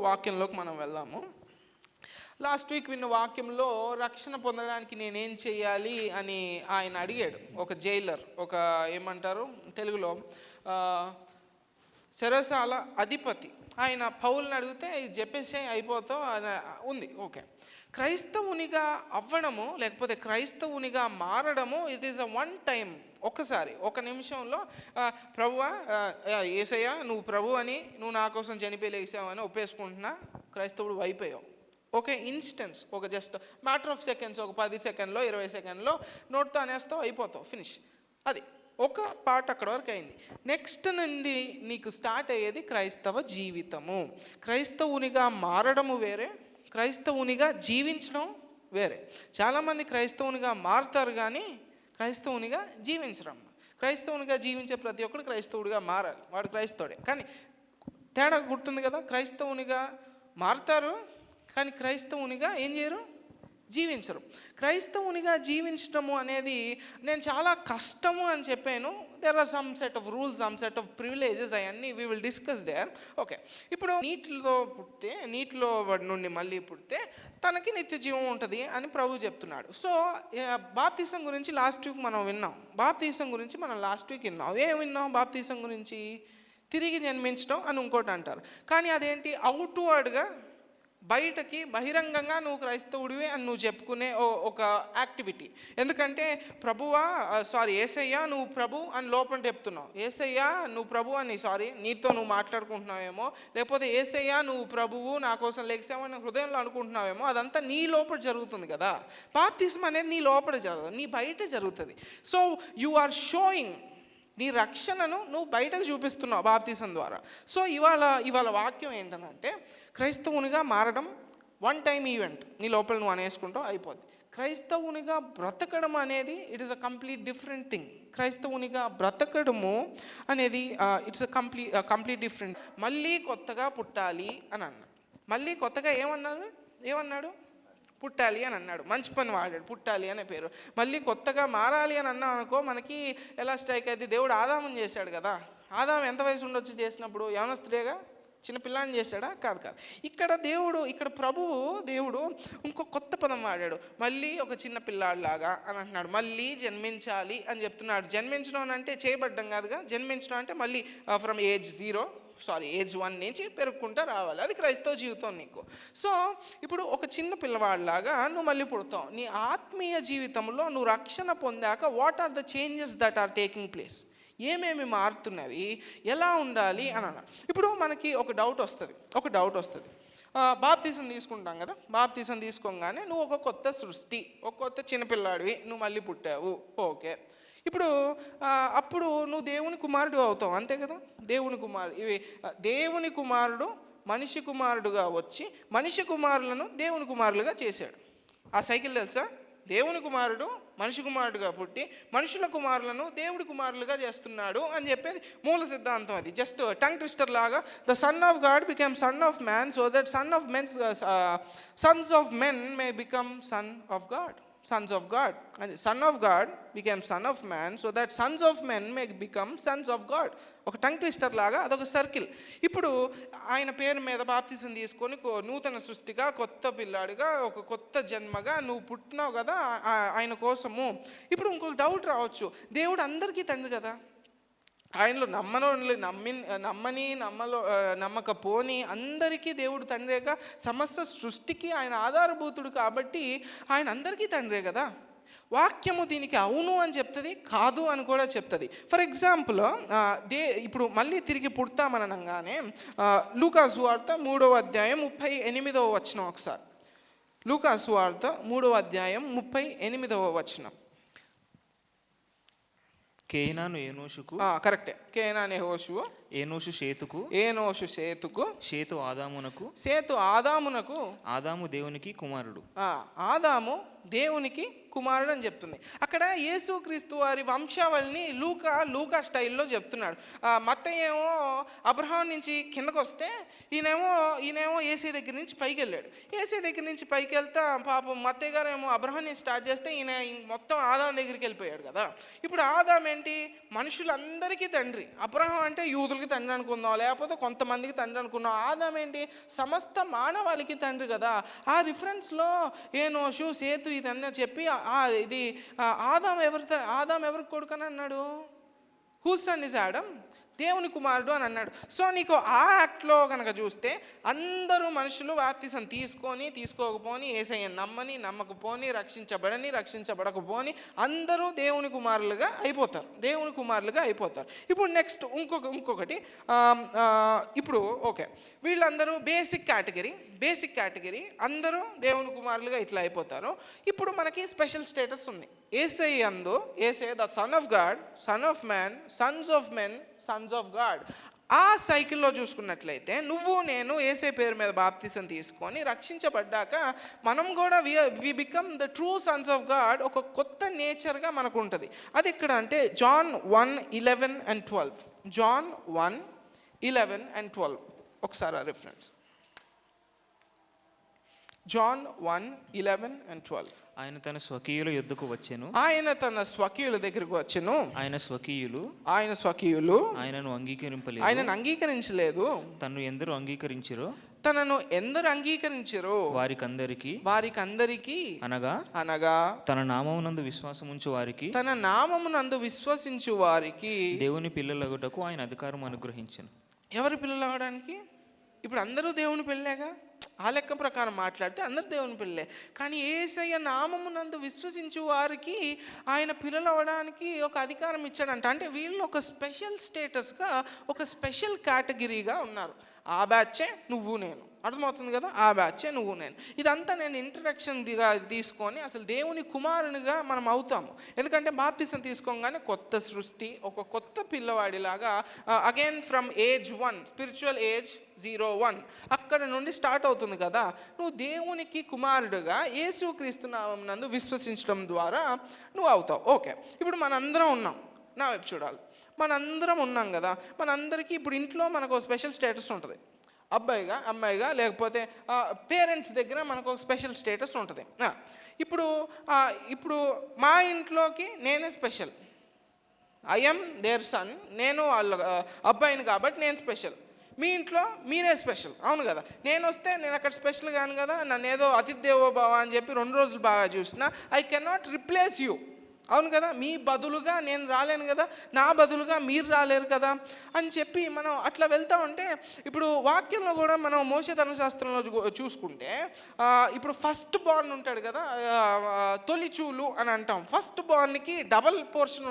వాక్యంలోకి మనం వెళ్దాము. లాస్ట్ వీక్ విన్న వాక్యంలో రక్షణ పొందడానికి నేనేం చేయాలి అని ఆయన అడిగాడు. ఒక జైలర్, ఒక ఏమంటారు తెలుగులో చెరసాల అధిపతి. ఆయన పౌల్ని అడిగితే ఇది చెప్పేసే అయిపోతావు అని ఉంది. ఓకే, క్రైస్తవునిగా అవ్వడము లేకపోతే క్రైస్తవునిగా మారడము it is a one time, ఒక్కసారి ఒక నిమిషంలో ప్రభువా యేసయ్య నువ్వు ప్రభు అని, నువ్వు నా కోసం చనిపోయి లేచావని ఒప్పేసుకుంటున్నా క్రైస్తవుడు అయిపోయావు. ఒక ఇన్స్టెన్స్, ఒక జస్ట్ మ్యాటర్ ఆఫ్ సెకండ్స్, ఒక 10 సెకండ్లో 20 సెకండ్లో నోట్తో అనేస్తావు, అయిపోతావు, ఫినిష్. అది ఒక పార్ట్ అక్కడ వరకు అయింది. నెక్స్ట్ నుండి నీకు స్టార్ట్ అయ్యేది క్రైస్తవ జీవితము. క్రైస్తవునిగా మారడము వేరే, క్రైస్తవునిగా జీవించడం వేరే. చాలామంది క్రైస్తవునిగా మారుతారు కానీ క్రైస్తవునిగా జీవించరమ్మ. క్రైస్తవునిగా జీవించే ప్రతి ఒక్కడు క్రైస్తవుడిగా మారాలి, వాడు క్రైస్తవుడే. కానీ తేడా గుర్తుంది కదా, క్రైస్తవునిగా మారుతారు కానీ క్రైస్తవునిగా ఏం చేయరు, జీవించరు. క్రైస్తవునిగా జీవించడము అనేది నేను చాలా కష్టము అని చెప్పాను. There are some set of rules, some set of privileges, అవన్నీ we will discuss there. Okay, ఇప్పుడు నీటిలో నుండి మళ్ళీ పుడితే తనకి నిత్య జీవం ఉంటుంది అని ప్రభు చెప్తున్నాడు. సో బాప్తిసం గురించి లాస్ట్ వీక్ మనం విన్నాం. లాస్ట్ వీక్ ఏం విన్నాం? బాప్తిసం గురించి తిరిగి జన్మించడం అని ఇంకోటి అంటారు. కానీ అదేంటి, అవుట్వర్డ్గా బయటకి బహిరంగంగా నువ్వు క్రైస్తవుడివి అని నువ్వు చెప్పుకునే ఒక యాక్టివిటీ. ఎందుకంటే యేసయ్య నువ్వు ప్రభు అని లోపల చెప్తున్నావు, యేసయ్య నువ్వు ప్రభు అని నీతో నువ్వు మాట్లాడుకుంటున్నావేమో, లేకపోతే యేసయ్య నువ్వు ప్రభువు నా కోసం లెగిసావని హృదయంలో అనుకుంటున్నావేమో, అదంతా నీ లోపల జరుగుతుంది కదా. బాప్తిసం అనేది నీ లోపల జరగదు, నీ బయట జరుగుతుంది. సో యు ఆర్ షోయింగ్, నీ రక్షణను నువ్వు బయటకు చూపిస్తున్నావు బాప్తిసం ద్వారా. సో ఇవాళ వాక్యం ఏంటనంటే, క్రైస్తవునిగా మారడం వన్ టైం ఈవెంట్, నీ లోపల నువ్వు అనేసుకుంటావు, అయిపోద్ది. క్రైస్తవునిగా బ్రతకడం అనేది it is a complete different thing. క్రైస్తవునిగా బ్రతకడము అనేది ఇట్స్ కంప్లీట్ డిఫరెంట్. మళ్ళీ కొత్తగా పుట్టాలి అని అన్నాడు. మళ్ళీ కొత్తగా ఏమన్నాడు? పుట్టాలి అని అన్నాడు. మంచి పని వాడాడు, పుట్టాలి అనే పేరు. మళ్ళీ కొత్తగా మారాలి అని అన్నాం అనుకో, మనకి ఎలా స్ట్రైక్ అయితే, దేవుడు ఆదాముని చేశాడు కదా. ఆదాము ఎంత వయసు ఉండొచ్చు చేసినప్పుడు? యవనస్తుడేగా, చిన్నపిల్లాన్ని చేశాడా? కాదు. ఇక్కడ ప్రభువు దేవుడు ఇంకో కొత్త పదం వాడాడు. మళ్ళీ ఒక చిన్న పిల్లాడిలాగా అని అంటున్నాడు. మళ్ళీ జన్మించాలి అని చెప్తున్నాడు. జన్మించడం అంటే చేయబడ్డం కాదుగా, జన్మించడం అంటే మళ్ళీ ఫ్రమ్ ఏజ్ 1 నుంచి పెరుగుకుంటూ రావాలి. అది క్రైస్తవ జీవితం నీకు. సో ఇప్పుడు ఒక చిన్న పిల్లవాడిలాగా నువ్వు మళ్ళీ పుడతావు. నీ ఆత్మీయ జీవితంలో నువ్వు రక్షణ పొందాక what are the changes that are taking place, ఏమేమి మారుతున్నవి, ఎలా ఉండాలి అని అన్న. ఇప్పుడు మనకి ఒక డౌట్ వస్తుంది. బాప్తిసం తీసుకుంటాం కదా, బాప్తిసం తీసుకోగానే నువ్వు ఒక కొత్త సృష్టి, ఒక కొత్త చిన్నపిల్లాడివి, నువ్వు మళ్ళీ పుట్టావు. ఓకే, ఇప్పుడు అప్పుడు నువ్వు దేవుని కుమారుడు అవుతావు, అంతే కదా. దేవుని కుమారుడు మనిషి కుమారుడుగా వచ్చి మనిషి కుమారులను దేవుని కుమారులుగా చేశాడు. ఆ సైకిల్ తెలుసా? దేవుని కుమారుడు మనిషి కుమారుడుగా పుట్టి మనుషుల కుమారులను దేవుడి కుమారులుగా చేస్తున్నాడు అని చెప్పేది మూల సిద్ధాంతం. అది జస్ట్ టంగ్ ట్విస్టర్ లాగా. The son of God become sun of man so that Sons of men may become sons of God and son of God became son of man so that sons of men may become sons of God. ఒక tongue twister లాగా అదొక circle. ఇప్పుడు ఆయన పేరు మీద బాప్తిసం తీసుకొని నూతన సృష్టిగా, కొత్త పిల్లాడిగా, ఒక కొత్త జన్మగా నువ్వు పుట్టినావు కదా ఆయన కోసము. ఇప్పుడు ఇంకొక డౌట్ రావచ్చు, దేవుడు అందరికీ తండ్రి కదా, ఆయనలో నమ్మకపోని అందరికీ దేవుడు తండ్రేగా, సమస్త సృష్టికి ఆయన ఆధారభూతుడు కాబట్టి ఆయన అందరికీ తండ్రే కదా. వాక్యము దీనికి అవును అని చెప్తుంది, కాదు అని కూడా చెప్తుంది. ఫర్ ఎగ్జాంపుల్ ఇప్పుడు మళ్ళీ తిరిగి పుడతామనగానే లూకా సువార్త 3వ అధ్యాయం 38వ వచనం ఒకసారి. లూకా సువార్త 3వ అధ్యాయం 38వ వచనం. కేనాను ఏనోషుకు, కరెక్టే, కేనాను యెహోషువు, ఏనోషు షేతుకు, ఏనోషు షేతుకు, షేతు ఆదామునకు, షేతు ఆదామునకు, ఆదాము దేవునికి కుమారుడు, ఆదాము దేవునికి కుమారుడు అని చెప్తుంది. అక్కడ యేసుక్రీస్తు వారి వంశావళిని లూకా స్టైల్లో చెప్తున్నాడు. మత్తయి ఏమో అబ్రహాం నుంచి కిందకు వస్తే ఈయనేమో ఏసై దగ్గర నుంచి పైకి వెళ్ళాడు. ఏసై దగ్గర నుంచి పైకి వెళ్తా పాపం మత్తయి గారు ఏమో అబ్రహాం నుంచి స్టార్ట్ చేస్తే ఈయన మొత్తం ఆదాం దగ్గరికి వెళ్ళిపోయాడు కదా. ఇప్పుడు ఆదాం ఏంటి? మనుషులందరికీ తండ్రి. అబ్రహాం అంటే యూదులకి తండ్రి అనుకుందాం, లేకపోతే కొంతమందికి తండ్రి అనుకుందాం. ఆదాం ఏంటి? సమస్త మానవాళికి తండ్రి కదా. ఆ రిఫరెన్స్లో ఏనోషు సేతు ఇదన్నా చెప్పి ఇది ఆదాం ఎవరికి కొడుకని అన్నాడు? Whose son is Adam? దేవుని కుమారుడు అని అన్నాడు. సో నీకు ఆ యాక్ట్లో కనుక చూస్తే అందరూ మనుషులు బాప్తిసం తీసుకోకపోని, యేసయ్యను నమ్మకపోని, రక్షించబడకపోని అందరూ దేవుని కుమారులుగా అయిపోతారు. ఇప్పుడు నెక్స్ట్ ఇంకొకటి ఇప్పుడు ఓకే, వీళ్ళందరూ బేసిక్ కేటగిరీ అందరూ దేవుని కుమారులుగా ఇట్లా అయిపోతారు. ఇప్పుడు మనకి స్పెషల్ స్టేటస్ ఉంది. Yesayya the son of God, son of man, sons of men, sons of God. ఆ సైకిల్లో చూసుకున్నట్లయితే నువ్వు నేను యేసయ్య పేరు మీద బాప్తిసం తీసుకొని రక్షించబడ్డాక మనం కూడా we become the true sons of God. ఒక కొత్త నేచర్గా మనకు ఉంటుంది. అది ఇక్కడ అంటే జాన్ 1:11-12. జాన్ 1:11-12 ఒకసారి ఆ రిఫరెన్స్. జాన్ 1:11-12. ఆయన తన స్వకీయుల యొద్దకు వచ్చెను, ఆయన తన స్వకీయుల దగ్గరకు వచ్చెను, ఆయన స్వకీయులు ఆయనను అంగీకరించలేదు. తనను ఎందరు అంగీకరించిరో వారికందరికి అనగా తన నామమునందు విశ్వాసముంచు వారికి దేవుని పిల్లలగుటకు ఆయన అధికారం అనుగ్రహించెను. ఎవరి పిల్లలు అవడానికి? ఇప్పుడు అందరూ దేవుని పిల్లలేగా. ఆ లెక్క ప్రకారం మాట్లాడితే అందరు దేవుని పిల్లలే. కానీ యేసయ్య నామమునందు విశ్వసించు వారికి ఆయన పిల్లలు అవ్వడానికి ఒక అధికారం ఇచ్చాడంట. అంటే వీళ్ళు ఒక స్పెషల్ స్టేటస్గా, ఒక స్పెషల్ కేటగిరీగా ఉన్నారు. ఆ బ్యాచే నువ్వు నేను. అర్థమవుతుంది కదా? ఆ బ్యాచే నువ్వు నేను. ఇదంతా నేను ఇంట్రడక్షన్గా తీసుకొని అసలు దేవుని కుమారునిగా మనం అవుతాము. ఎందుకంటే బాప్తిసం తీసుకోగానే కొత్త సృష్టి, ఒక కొత్త పిల్లవాడిలాగా again from age 1, spiritual age 0-1 అక్కడ నుండి స్టార్ట్ అవుతుంది కదా. నువ్వు దేవునికి కుమారుడుగా యేసుక్రీస్తు నామమున నందు విశ్వసించడం ద్వారా నువ్వు అవుతావు. ఓకే, ఇప్పుడు మనందరం ఉన్నాం. నా వైపు చూడాలి. మనందరం ఉన్నాం కదా. మనందరికీ ఇప్పుడు ఇంట్లో మనకు స్పెషల్ స్టేటస్ ఉంటుంది. అబ్బాయిగా, అమ్మాయిగా, లేకపోతే పేరెంట్స్ దగ్గర మనకు ఒక స్పెషల్ స్టేటస్ ఉంటుంది. ఇప్పుడు మా ఇంట్లోకి నేనే స్పెషల్. I'm there sun. నేను వాళ్ళ అబ్బాయిని కాబట్టి నేను స్పెషల్. మీ ఇంట్లో మీరే స్పెషల్, అవును కదా. నేను వస్తే నేను అక్కడ స్పెషల్ కాను కదా. నన్ను ఏదో అతిథి దేవో భవ అని చెప్పి 2 రోజులు బాగా చూసిన, I can not replace you. అవును కదా. మీ బదులుగా నేను రాలేను కదా, నా బదులుగా మీరు రాలేరు కదా అని చెప్పి మనం అట్లా వెళ్తా ఉంటే, ఇప్పుడు వాక్యంలో కూడా మనం మోషే ధర్మశాస్త్రంలో చూసుకుంటే ఇప్పుడు ఫస్ట్ బార్న్ ఉంటాడు కదా, తొలిచూలు అని అంటాం. ఫస్ట్ బార్న్కి డబల్ పోర్షన్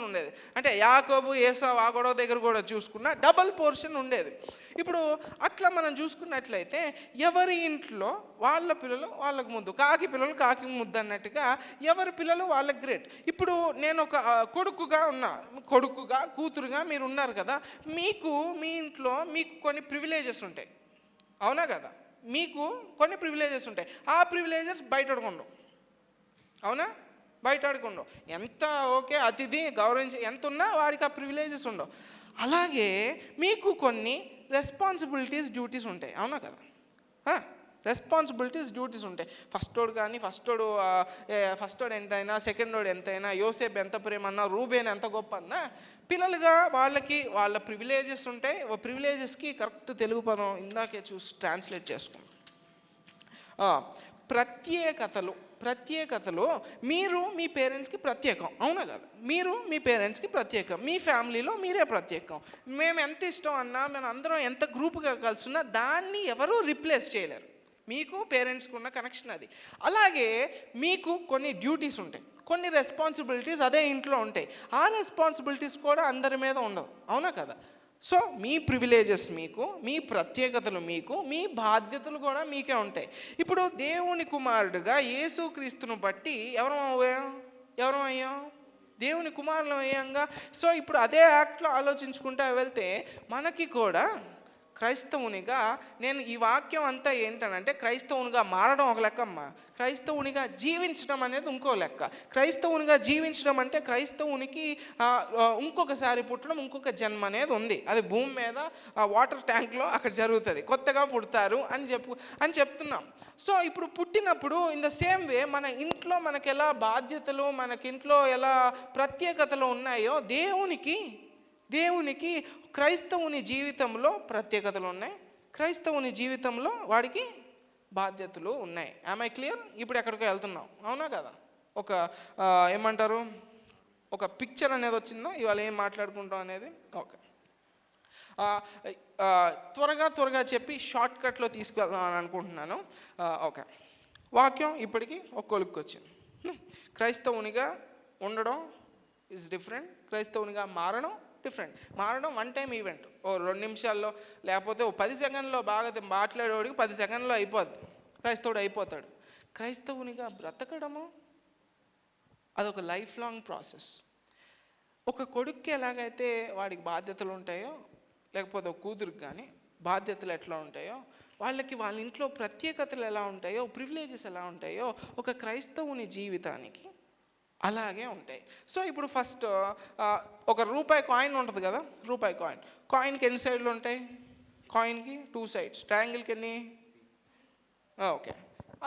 ఉండేది. అంటే యాకోబు, ఏసావు ఆ గొడవ దగ్గర కూడా చూసుకున్నా డబల్ పోర్షన్ ఉండేది. ఇప్పుడు అట్లా మనం చూసుకున్నట్లయితే ఎవరి ఇంట్లో వాళ్ళ పిల్లలు వాళ్ళకు ముద్దు, కాకి పిల్లలు కాకి ముద్దు అన్నట్టుగా ఎవరి పిల్లలు వాళ్ళకి గ్రేట్. ఇప్పుడు నేను ఒక కొడుకుగా కూతురుగా మీరు ఉన్నారు కదా. మీకు మీ ఇంట్లో మీకు కొన్ని ప్రివిలేజెస్ ఉంటాయి, అవునా కదా. మీకు కొన్ని ప్రివిలేజెస్ ఉంటాయి. ఆ ప్రివిలేజెస్ బయట ఉండవు, అవునా. బయట ఉండవు. ఎంత ఓకే అతిథి గౌరవించి ఎంత ఉన్నా వాడికి ఆ ప్రివిలేజెస్ ఉండవు. అలాగే మీకు కొన్ని రెస్పాన్సిబిలిటీస్, డ్యూటీస్ ఉంటాయి, అవునా కదా. రెస్పాన్సిబిలిటీస్, డ్యూటీస్ ఉంటాయి. ఫస్టోడు ఎంతైనా, సెకండోడు ఎంతైనా, యోసేపు ఎంత ప్రేమన్నా, రూబేన్ ఎంత గొప్ప అన్నా, పిల్లలుగా వాళ్ళ ప్రివిలేజెస్ ఉంటాయి. ప్రివిలేజెస్కి కరెక్ట్ తెలుగు పదం ఇందాకే ట్రాన్స్లేట్ చేసుకున్నాం. ప్రత్యేకతలు మీరు మీ పేరెంట్స్కి ప్రత్యేకం, అవునా కదా. మీరు మీ పేరెంట్స్కి ప్రత్యేకం, మీ ఫ్యామిలీలో మీరే ప్రత్యేకం. మేము ఎంత ఇష్టం అన్నా, మేము అందరం ఎంత గ్రూప్గా కలుసున్నా దాన్ని ఎవరూ రిప్లేస్ చేయలేరు. మీకు పేరెంట్స్కి ఉన్న కనెక్షన్ అది. అలాగే మీకు కొన్ని డ్యూటీస్ ఉంటాయి, కొన్ని రెస్పాన్సిబిలిటీస్ అదే ఇంట్లో ఉంటాయి. ఆ రెస్పాన్సిబిలిటీస్ కూడా అందరి మీద ఉండవు, అవునా కదా. సో మీ ప్రివిలేజెస్ మీకు, మీ ప్రత్యేకతలు మీకు, మీ బాధ్యతలు కూడా మీకే ఉంటాయి. ఇప్పుడు దేవుని కుమారుడుగా యేసుక్రీస్తును బట్టి ఎవరం అయ్యాం? దేవుని కుమారులం అయ్యాంగా. సో ఇప్పుడు అదే యాక్ట్లో ఆలోచించుకుంటూ వెళ్తే మనకి కూడా క్రైస్తవునిగా నేను ఈ వాక్యం అంతా ఏంటనంటే క్రైస్తవునిగా మారడం ఒక లెక్కమ్మ, క్రైస్తవునిగా జీవించడం అనేది ఇంకో లెక్క. క్రైస్తవునిగా జీవించడం అంటే క్రైస్తవునికి ఇంకొకసారి పుట్టడం, ఇంకొక జన్మ అనేది ఉంది. అది భూమి మీద వాటర్ ట్యాంక్లో అక్కడ జరుగుతుంది, కొత్తగా పుడతారు అని చెప్తున్నాం. సో ఇప్పుడు పుట్టినప్పుడు ఇన్ ద సేమ్ వే మన ఇంట్లో మనకి ఎలా బాధ్యతలు, మనకింట్లో ఎలా ప్రత్యేకతలు ఉన్నాయో దేవునికి క్రైస్తవుని జీవితంలో ప్రత్యేకతలు ఉన్నాయి, క్రైస్తవుని జీవితంలో వాడికి బాధ్యతలు ఉన్నాయి. Am I clear? ఇప్పుడు ఎక్కడికో వెళ్తున్నాం, అవునా కదా? ఒక ఏమంటారు, ఒక పిక్చర్ అనేది వచ్చిందా ఇవాళ ఏం మాట్లాడుకుంటాం అనేది. ఓకే, త్వరగా చెప్పి షార్ట్ కట్లో తీసుకెళ్దాం అని అనుకుంటున్నాను. ఓకే, వాక్యం ఇప్పటికీ ఒక కొలుక్కి వచ్చింది. క్రైస్తవునిగా ఉండడం ఈజ్ డిఫరెంట్, క్రైస్తవునిగా మారడం డిఫరెంట్. మారడం వన్ టైం ఈవెంట్, ఓ 2 నిమిషాల్లో లేకపోతే ఓ 10 సెకండ్లో బాగా మాట్లాడేవాడికి 10 సెకండ్లో అయిపోద్ది, క్రైస్తవుడు అయిపోతాడు. క్రైస్తవునిగా బ్రతకడము అదొక లైఫ్ లాంగ్ ప్రాసెస్. ఒక కొడుక్కి ఎలాగైతే వాడికి బాధ్యతలు ఉంటాయో, లేకపోతే ఒక కూతురికి కానీ బాధ్యతలు ఎట్లా ఉంటాయో, వాళ్ళకి వాళ్ళ ఇంట్లో ప్రత్యేకతలు ఎలా ఉంటాయో, ప్రివిలేజెస్ ఎలా ఉంటాయో, ఒక క్రైస్తవుని జీవితానికి అలాగే ఉంటాయి. సో ఇప్పుడు ఫస్ట్ ఒక రూపాయి కాయిన్ ఉంటుంది కదా, రూపాయి కాయిన్కి ఎన్ని సైడ్లు ఉంటాయి? కాయిన్కి 2 సైడ్స్. ట్రయాంగిల్కి ఎన్ని? ఓకే,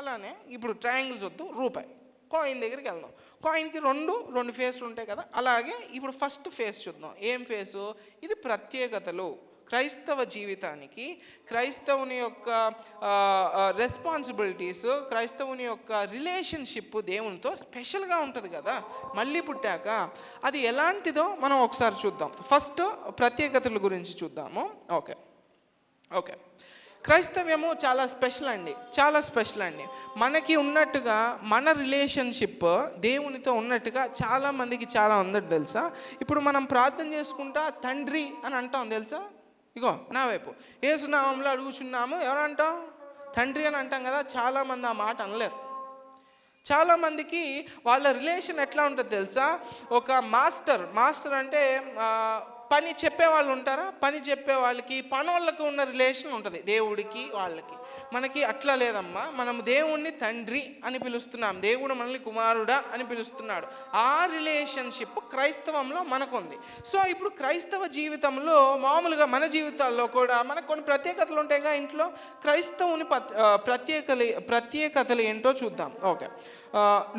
అలానే ఇప్పుడు ట్రయాంగిల్స్ వద్దు, రూపాయి కాయిన్ దగ్గరికి వెళ్దాం. కాయిన్కి రెండు ఫేస్లు ఉంటాయి కదా. అలాగే ఇప్పుడు ఫస్ట్ ఫేస్ చూద్దాం. ఏం ఫేసు? ఇది ప్రత్యేకతలు. క్రైస్తవ జీవితానికి క్రైస్తవుని యొక్క రెస్పాన్సిబిలిటీస్, క్రైస్తవుని యొక్క రిలేషన్షిప్ దేవునితో స్పెషల్గా ఉంటుంది కదా. మళ్ళీ పుట్టాక అది ఎలాంటిదో మనం ఒకసారి చూద్దాం. ఫస్ట్ ప్రత్యేకతల గురించి చూద్దాము. ఓకే, క్రైస్తవ్యము చాలా స్పెషల్ అండి. మనకి ఉన్నట్టుగా మన రిలేషన్షిప్ దేవునితో ఉన్నట్టుగా చాలామందికి చాలా ఉందట తెలుసా. ఇప్పుడు మనం ప్రార్థన చేసుకుంటా తండ్రి అని అంటాం తెలుసా. ఇగో నా వైపు యేసునామంలో అడుగుచున్నాము, ఎవరు అంటాం? తండ్రి అని అంటాం కదా. చాలామంది ఆ మాట అనలేరు. చాలామందికి వాళ్ళ రిలేషన్ ఎట్లా ఉంటుంది తెలుసా. ఒక మాస్టర్ అంటే పని చెప్పేవాళ్ళు ఉంటారా, పని చెప్పే వాళ్ళకి పనోళ్ళకి ఉన్న రిలేషన్ ఉంటుంది దేవుడికి వాళ్ళకి. మనకి అట్లా లేదమ్మా. మనం దేవుణ్ణి తండ్రి అని పిలుస్తున్నాం, దేవుడు మనల్ని కుమారుడా అని పిలుస్తున్నాడు. ఆ రిలేషన్షిప్ క్రైస్తవంలో మనకుంది. సో ఇప్పుడు క్రైస్తవ జీవితంలో మామూలుగా మన జీవితాల్లో కూడా మనకు కొన్ని ప్రత్యేకతలు ఉంటాయిగా ఇంట్లో. క్రైస్తవుని ప్రత్యేకతలు ఏంటో చూద్దాం. Okay,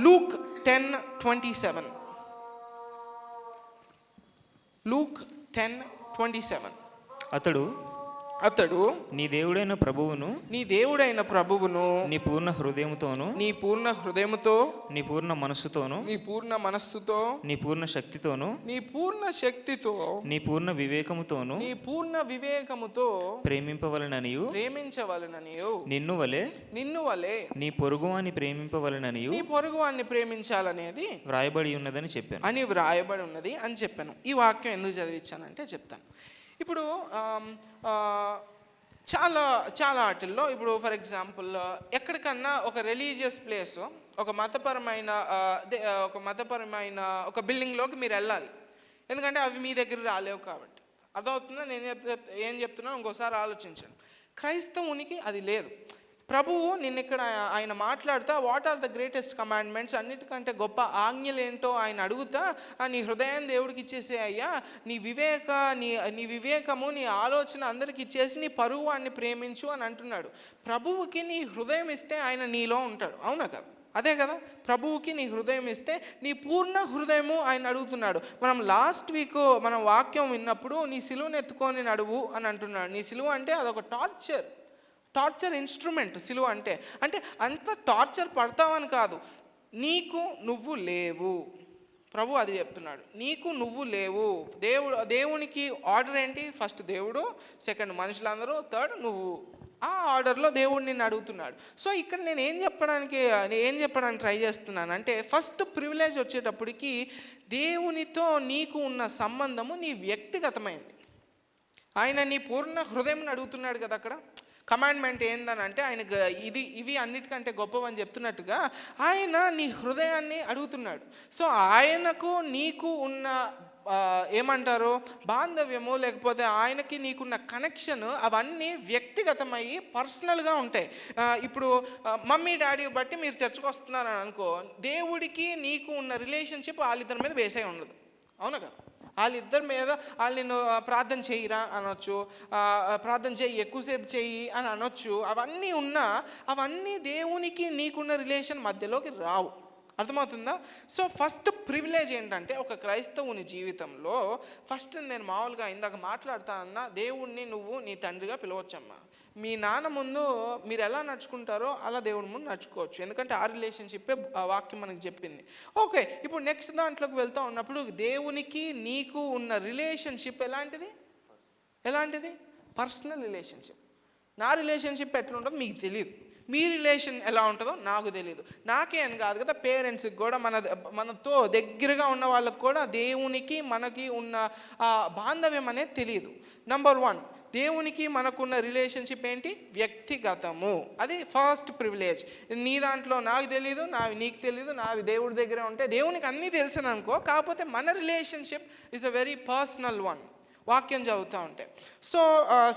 Luke 10:27. లూక్ 10:27. అతడు నీ దేవుడైన ప్రభువును నీ పూర్ణ హృదయముతోను నీ పూర్ణ మనస్సుతోను నీ పూర్ణ శక్తితో నీ పూర్ణ వివేకముతో ప్రేమించవలననియు నిన్ను వలె నీ పొరుగువాని ప్రేమించాలనేది వ్రాయబడి ఉన్నదని చెప్పాను. ఈ వాక్యం ఎందుకు చదివించానంటే చెప్తాను. ఇప్పుడు చాలా వాటిల్లో ఇప్పుడు ఫర్ ఎగ్జాంపుల్ ఎక్కడికన్నా ఒక రిలీజియస్ ప్లేస్, ఒక మతపరమైన ఒక బిల్డింగ్లోకి మీరు వెళ్ళాలి. ఎందుకంటే అవి మీ దగ్గర రాలేవు కాబట్టి. అర్థమవుతుందా నేను ఏం చెప్తున్నాను? ఇంకోసారి ఆలోచించండి. క్రైస్తవునికి అది లేదు. ప్రభువు నిన్న ఆయన మాట్లాడుతా what are the greatest commandments, అన్నిటికంటే గొప్ప ఆజ్ఞలు ఏంటో ఆయన అడుగుతా, నీ హృదయం దేవుడికి ఇచ్చేసే అయ్యా, నీ వివేకము నీ ఆలోచన అందరికి ఇచ్చేసి నీ పొరుగువాన్ని ప్రేమించు అని అంటున్నాడు. ప్రభువుకి నీ హృదయం ఇస్తే ఆయన నీలో ఉంటాడు, అవునా కదా? అదే కదా, ప్రభువుకి నీ హృదయం ఇస్తే నీ పూర్ణ హృదయము ఆయన అడుగుతున్నాడు. మనం లాస్ట్ వీక్ మనం వాక్యం విన్నప్పుడు నీ సిలువను ఎత్తుకొని నడువు అని అంటున్నాడు. నీ సిలువ అంటే అదొక టార్చర్ ఇన్స్ట్రుమెంట్. సిలువ అంటే అంత టార్చర్ పడతావని కాదు, నీకు నువ్వు లేవు. ప్రభు అది చెప్తున్నాడు, నీకు నువ్వు లేవు. దేవునికి ఆర్డర్ ఏంటి? ఫస్ట్ దేవుడు, సెకండ్ మనుషులందరూ, థర్డ్ నువ్వు. ఆ ఆర్డర్లో దేవుడు నిన్ను అడుగుతున్నాడు. సో ఇక్కడ నేను ఏం చెప్పడానికి ట్రై చేస్తున్నాను అంటే, ఫస్ట్ ప్రివిలేజ్ వచ్చేటప్పటికి దేవునితో నీకు ఉన్న సంబంధము నీ వ్యక్తిగతమైంది. ఆయన నీ పూర్ణ హృదయం అడుగుతున్నాడు కదా. అక్కడ కమాండ్మెంట్ ఏందని అంటే ఆయనకు ఇవి అన్నిటికంటే గొప్పవని చెప్తున్నట్టుగా ఆయన నీ హృదయాన్ని అడుగుతున్నాడు. సో ఆయనకు నీకు ఉన్న ఏమంటారు, బాంధవ్యము లేకపోతే ఆయనకి నీకున్న కనెక్షన్ అవన్నీ వ్యక్తిగతమయ్యి పర్సనల్గా ఉంటాయి. ఇప్పుడు మమ్మీ డాడీ బట్టి మీరు చర్చకు వస్తున్నారని అనుకో, దేవుడికి నీకు ఉన్న రిలేషన్షిప్ వాళ్ళిద్దరి మీద బేస్ అయి ఉండదు. అవునా కదా? వాళ్ళిద్దరి మీద వాళ్ళు నిన్ను ప్రార్థన చేయిరా అనొచ్చు, ప్రార్థన చేయి ఎక్కువసేపు చేయి అని అనొచ్చు. అవన్నీ ఉన్నా అవన్నీ దేవునికి నీకున్న రిలేషన్ మధ్యలోకి రావు. అర్థమవుతుందా? సో ఫస్ట్ ప్రివిలేజ్ ఏంటంటే ఒక క్రైస్తవుని జీవితంలో ఫస్ట్ నేను మామూలుగా ఇందాక మాట్లాడుతానన్నా, దేవుణ్ణి నువ్వు నీ తండ్రిగా పిలవచ్చమ్మా. మీ నాన్న ముందు మీరు ఎలా నడుచుకుంటారో అలా దేవుడి ముందు నడుచుకోవచ్చు, ఎందుకంటే ఆ రిలేషన్షిప్పే ఆ వాక్యం మనకు చెప్పింది. ఓకే, ఇప్పుడు నెక్స్ట్ దాంట్లోకి వెళ్తూ ఉన్నప్పుడు దేవునికి నీకు ఉన్న రిలేషన్షిప్ ఎలాంటిది? Personal relationship. నా రిలేషన్షిప్ ఎట్లా ఉంటుందో మీకు తెలియదు, మీ రిలేషన్ ఎలా ఉంటుందో నాకు తెలియదు. నాకే అని కాదు కదా, పేరెంట్స్కి కూడా మనతో దగ్గరగా ఉన్న వాళ్ళకు కూడా దేవునికి మనకి ఉన్న బాంధవ్యం అనేది తెలియదు. నంబర్ 1, దేవునికి మనకున్న రిలేషన్షిప్ ఏంటి? వ్యక్తిగతము. అది ఫస్ట్ ప్రివిలేజ్. నీ దాంట్లో నాకు తెలీదు, నావి నీకు తెలీదు, నావి దేవుడి దగ్గర ఉంటే దేవునికి అన్నీ తెలుసు అనుకో. కాకపోతే మన relationship is a very personal one, వాక్యం చదువుతూ ఉంటే. సో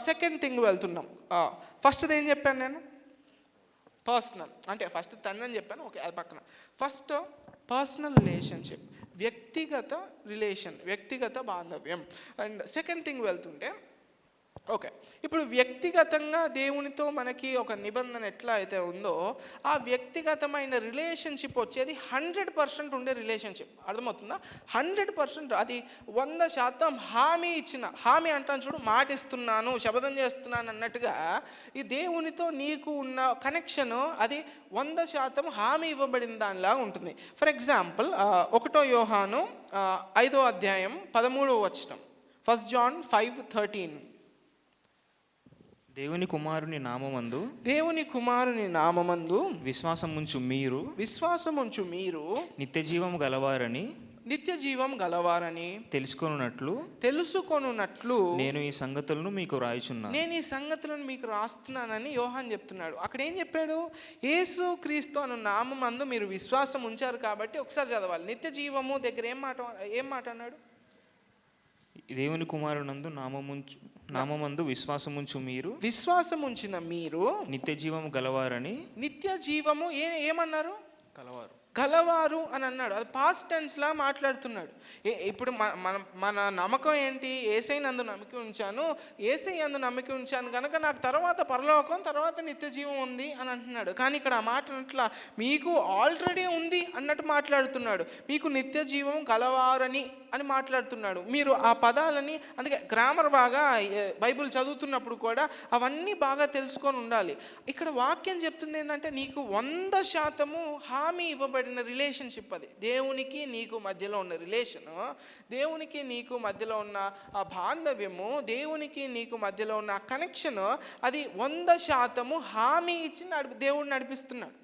సెకండ్ థింగ్ వెళ్తున్నాం. ఫస్ట్ది ఏం చెప్పాను నేను? పర్సనల్ అంటే ఫస్ట్ తండ్రి అని చెప్పాను. ఓకే, అది పక్కన. ఫస్ట్ పర్సనల్ రిలేషన్షిప్, వ్యక్తిగత బాంధవ్యం. అండ్ సెకండ్ థింగ్ వెళ్తుంటే, ఓకే, ఇప్పుడు వ్యక్తిగతంగా దేవునితో మనకి ఒక నిబంధన ఎట్లా అయితే ఉందో, ఆ వ్యక్తిగతమైన రిలేషన్షిప్ వచ్చేది 100% ఉండే రిలేషన్షిప్. అర్థమవుతుందా? 100%. అది 100% హామీ అంటాను చూడు, మాటిస్తున్నాను, శపథం చేస్తున్నాను అన్నట్టుగా ఈ దేవునితో నీకు ఉన్న కనెక్షన్ అది 100% హామీ ఇవ్వబడిన దానిలా ఉంటుంది. ఫర్ ఎగ్జాంపుల్ 1 యోహాను 5వ అధ్యాయం 13వ వచనం, 1 John 5:13. దేవుని కుమారుని నామమందు విశ్వాసముంచు మీరు నిత్య జీవం గలవారని తెలుసుకొనున్నట్లు నేను ఈ సంగతులను మీకు రాస్తున్నానని యోహాన్ చెప్తున్నాడు. అక్కడ ఏం చెప్పాడు? యేసు క్రీస్తు అను నామమందు మీరు విశ్వాసం ఉంచారు కాబట్టి, ఒకసారి చదవాలి, నిత్య జీవము దగ్గర ఏం మాట అన్నాడు? దేవుని కుమారునందు నామమందు విశ్వాసముంచిన మీరు నిత్య జీవము గలవారని. నిత్య జీవము ఏమన్నారు? గలవారు అని అన్నాడు. అది పాస్ట్ టెన్స్లా మాట్లాడుతున్నాడు. ఇప్పుడు మన నమ్మకం ఏంటి? యేసయ్య నందు నమ్మకం ఉంచాను కనుక నాకు తర్వాత పరలోకం, తర్వాత నిత్య జీవం ఉంది అని అంటున్నాడు. కానీ ఇక్కడ ఆ మాట అట్లా మీకు ఆల్రెడీ ఉంది అన్నట్టు మాట్లాడుతున్నాడు. మీకు నిత్య జీవం గలవారని అని మాట్లాడుతున్నాడు. మీరు ఆ పదాలని, అందుకే గ్రామర్ బాగా బైబిల్ చదువుతున్నప్పుడు కూడా అవన్నీ బాగా తెలుసుకొని ఉండాలి. ఇక్కడ వాక్యం చెప్తుంది ఏంటంటే, నీకు 100% హామీ ఇవ్వబడిన రిలేషన్షిప్. అది దేవునికి నీకు మధ్యలో ఉన్న రిలేషను, దేవునికి నీకు మధ్యలో ఉన్న ఆ బాంధవ్యము, దేవునికి నీకు మధ్యలో ఉన్న కనెక్షను, అది 100% హామీ ఇచ్చి దేవుడు నడిపిస్తున్నాడు.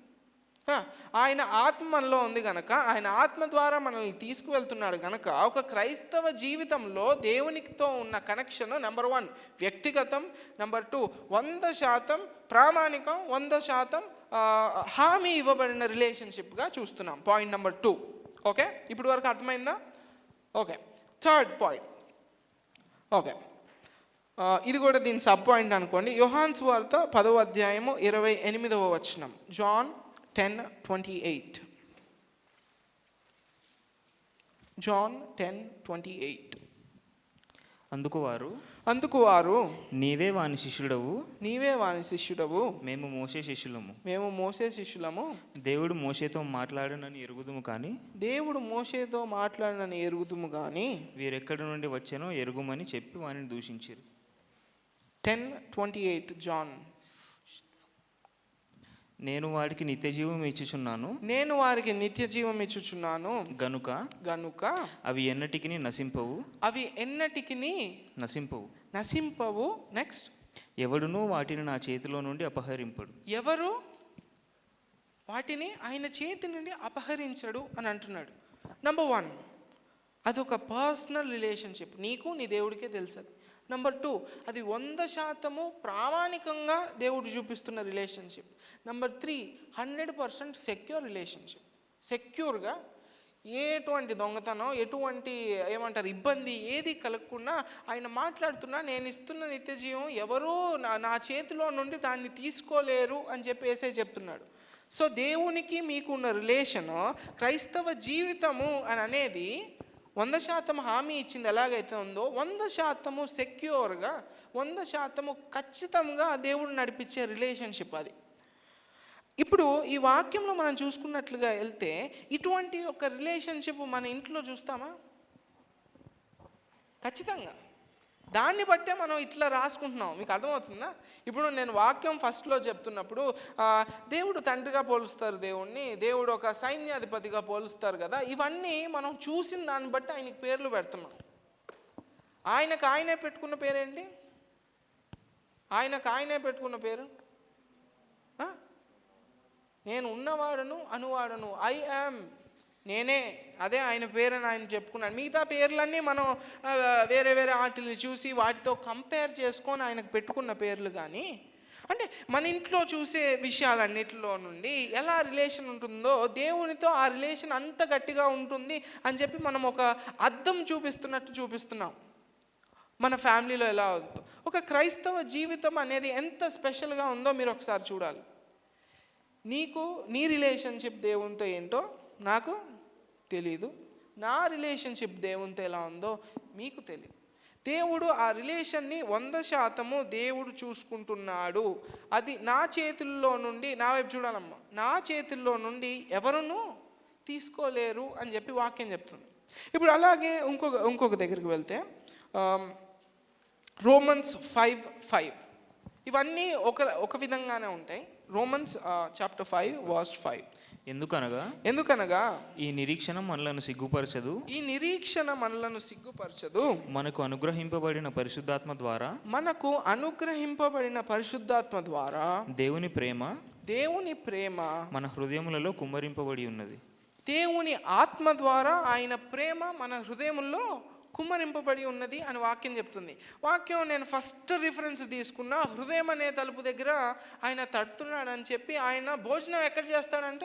ఆయన ఆత్మ మనలో ఉంది కనుక, ఆయన ఆత్మ ద్వారా మనల్ని తీసుకువెళ్తున్నాడు కనుక, ఒక క్రైస్తవ జీవితంలో దేవునితో ఉన్న కనెక్షన్ నెంబర్ 1 వ్యక్తిగతం, నెంబర్ 2 100% ప్రామాణికం, 100% హామీ ఇవ్వబడిన రిలేషన్షిప్గా చూస్తున్నాం. Point number 2. ఓకే, ఇప్పుడు వరకు అర్థమైందా? Okay, third point. ఓకే, ఇది కూడా దీని సబ్ పాయింట్ అనుకోండి. యోహాను సువార్త 10వ అధ్యాయము 28వ వచనం, జాన్ 10:28. John 10:28. అందుకు వారు నీవే వాని శిష్యుడవు, మేము మోషే శిష్యులము. దేవుడు మోషేతో మాట్లాడనని ఎరుగుదుము కానీ వీరెక్కడి నుండి వచ్చానో ఎరుగుమని చెప్పి వానిని దూషించిరి. 10:28 జాన్. నేను వారికి నిత్య జీవం ఇచ్చుచున్నాను గనుక అవి ఎన్నటికి నశింపవు. నెక్స్ట్, ఎవడును వాటిని నా చేతిలో నుండి అపహరింపడు. ఎవరు వాటిని ఆయన చేతి నుండి అపహరించడు అని అంటున్నాడు. నంబర్ 1, అదొక పర్సనల్ రిలేషన్షిప్, నీకు నీ దేవుడికే తెలుసు. నంబర్ 2, అది 100% ప్రామాణికంగా దేవుడు చూపిస్తున్న రిలేషన్షిప్. Number 3, 100% secure relationship. సెక్యూర్గా ఎటువంటి దొంగతనం, ఎటువంటి ఏమంటారు ఇబ్బంది ఏది కలగకుండా ఆయన మాట్లాడుతున్నా, నేను ఇస్తున్న నిత్య జీవం ఎవరూ నా చేతిలో నుండి దాన్ని తీసుకోలేరు అని చెప్పి యేసయ్య చెప్తున్నాడు. సో దేవునికి మీకు ఉన్న రిలేషను, క్రైస్తవ జీవితము అని అనేది 100% హామీ ఇచ్చింది ఎలాగైతే ఉందో 100% సెక్యూర్గా, 100% ఖచ్చితంగా దేవుడు నడిపించే రిలేషన్షిప్ అది. ఇప్పుడు ఈ వాక్యంలో మనం చూసుకున్నట్లుగా వెళ్తే ఇటువంటి ఒక రిలేషన్షిప్ మన ఇంట్లో చూస్తామా? ఖచ్చితంగా. దాన్ని బట్టే మనం ఇట్లా రాసుకుంటున్నాం. మీకు అర్థమవుతుందా? ఇప్పుడు నేను వాక్యం ఫస్ట్లో చెప్తున్నప్పుడు దేవుడు తండ్రిగా పోలుస్తారు దేవుణ్ణి, దేవుడు ఒక సైన్యాధిపతిగా పోలుస్తారు కదా. ఇవన్నీ మనం చూసిన దాన్ని బట్టి ఆయనకి పేర్లు పెడుతున్నాం. ఆయనకు ఆయనే పెట్టుకున్న పేరేంటి? ఆయనకు ఆయనే పెట్టుకున్న పేరు నేను ఉన్నవాడను అనువాడను, ఐ యామ్, నేనే, అదే ఆయన పేరని ఆయన చెప్పుకున్నాడు. మిగతా పేర్లన్నీ మనం వేరే వేరే వాటిని చూసి వాటితో కంపేర్ చేసుకొని ఆయనకు పెట్టుకున్న పేర్లు. కానీ అంటే మన ఇంట్లో చూసే విషయాలన్నిటిలో నుండి ఎలా రిలేషన్ ఉంటుందో దేవునితో ఆ రిలేషన్ అంత గట్టిగా ఉంటుంది అని చెప్పి మనం ఒక అద్దం చూపిస్తున్నట్టు చూపిస్తున్నాం. మన ఫ్యామిలీలో ఎలా అవుతుందో, ఒక క్రైస్తవ జీవితం అనేది ఎంత స్పెషల్గా ఉందో మీరు ఒకసారి చూడాలి. నీ రిలేషన్షిప్ దేవునితో ఏంటో నాకు తెలీదు, నా రిలేషన్షిప్ దేవునితో ఎలా ఉందో మీకు తెలియదు. దేవుడు ఆ రిలేషన్ని 100% దేవుడు చూసుకుంటున్నాడు. అది నా చేతుల్లో నుండి, నా వైపు చూడాలమ్మా, నా చేతుల్లో నుండి ఎవరునూ తీసుకోలేరు అని చెప్పి వాక్యం చెప్తుంది. ఇప్పుడు అలాగే ఇంకొక దగ్గరికి వెళ్తే రోమన్స్ 5:5 ఇవన్నీ ఒక విధంగానే ఉంటాయి. రోమన్స్ చాప్టర్ 5:5 ఎందుకనగా ఈ నిరీక్షణ మనలను సిగ్గుపరచదు, మనకు అనుగ్రహింపబడిన పరిశుద్ధాత్మ ద్వారా దేవుని ప్రేమ మన హృదయములలో కుమ్మరింపబడి ఉన్నది. దేవుని ఆత్మ ద్వారా ఆయన ప్రేమ మన హృదయముల్లో కుమ్మరింపబడి ఉన్నది అని వాక్యం చెప్తుంది. వాక్యం నేను ఫస్ట్ రిఫరెన్స్ తీసుకున్న హృదయం అనే తలుపు దగ్గర ఆయన తడుతున్నాడు అని చెప్పి, ఆయన భోజనం ఎక్కడ చేస్తాడంట?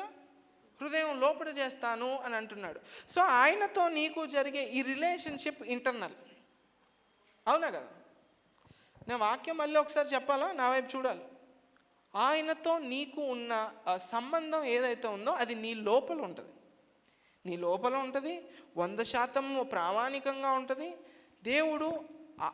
హృదయం లోపల చేస్తాను అని అంటున్నాడు. సో ఆయనతో నీకు జరిగే ఈ రిలేషన్షిప్ ఇంటర్నల్, అవునా కదా? నేను వాక్యం మళ్ళీ ఒకసారి చెప్పాలా? నా వైపు చూడాలి. ఆయనతో నీకు ఉన్న సంబంధం ఏదైతే ఉందో అది నీ లోపల ఉంటుంది, 100% ప్రామాణికంగా ఉంటుంది. దేవుడు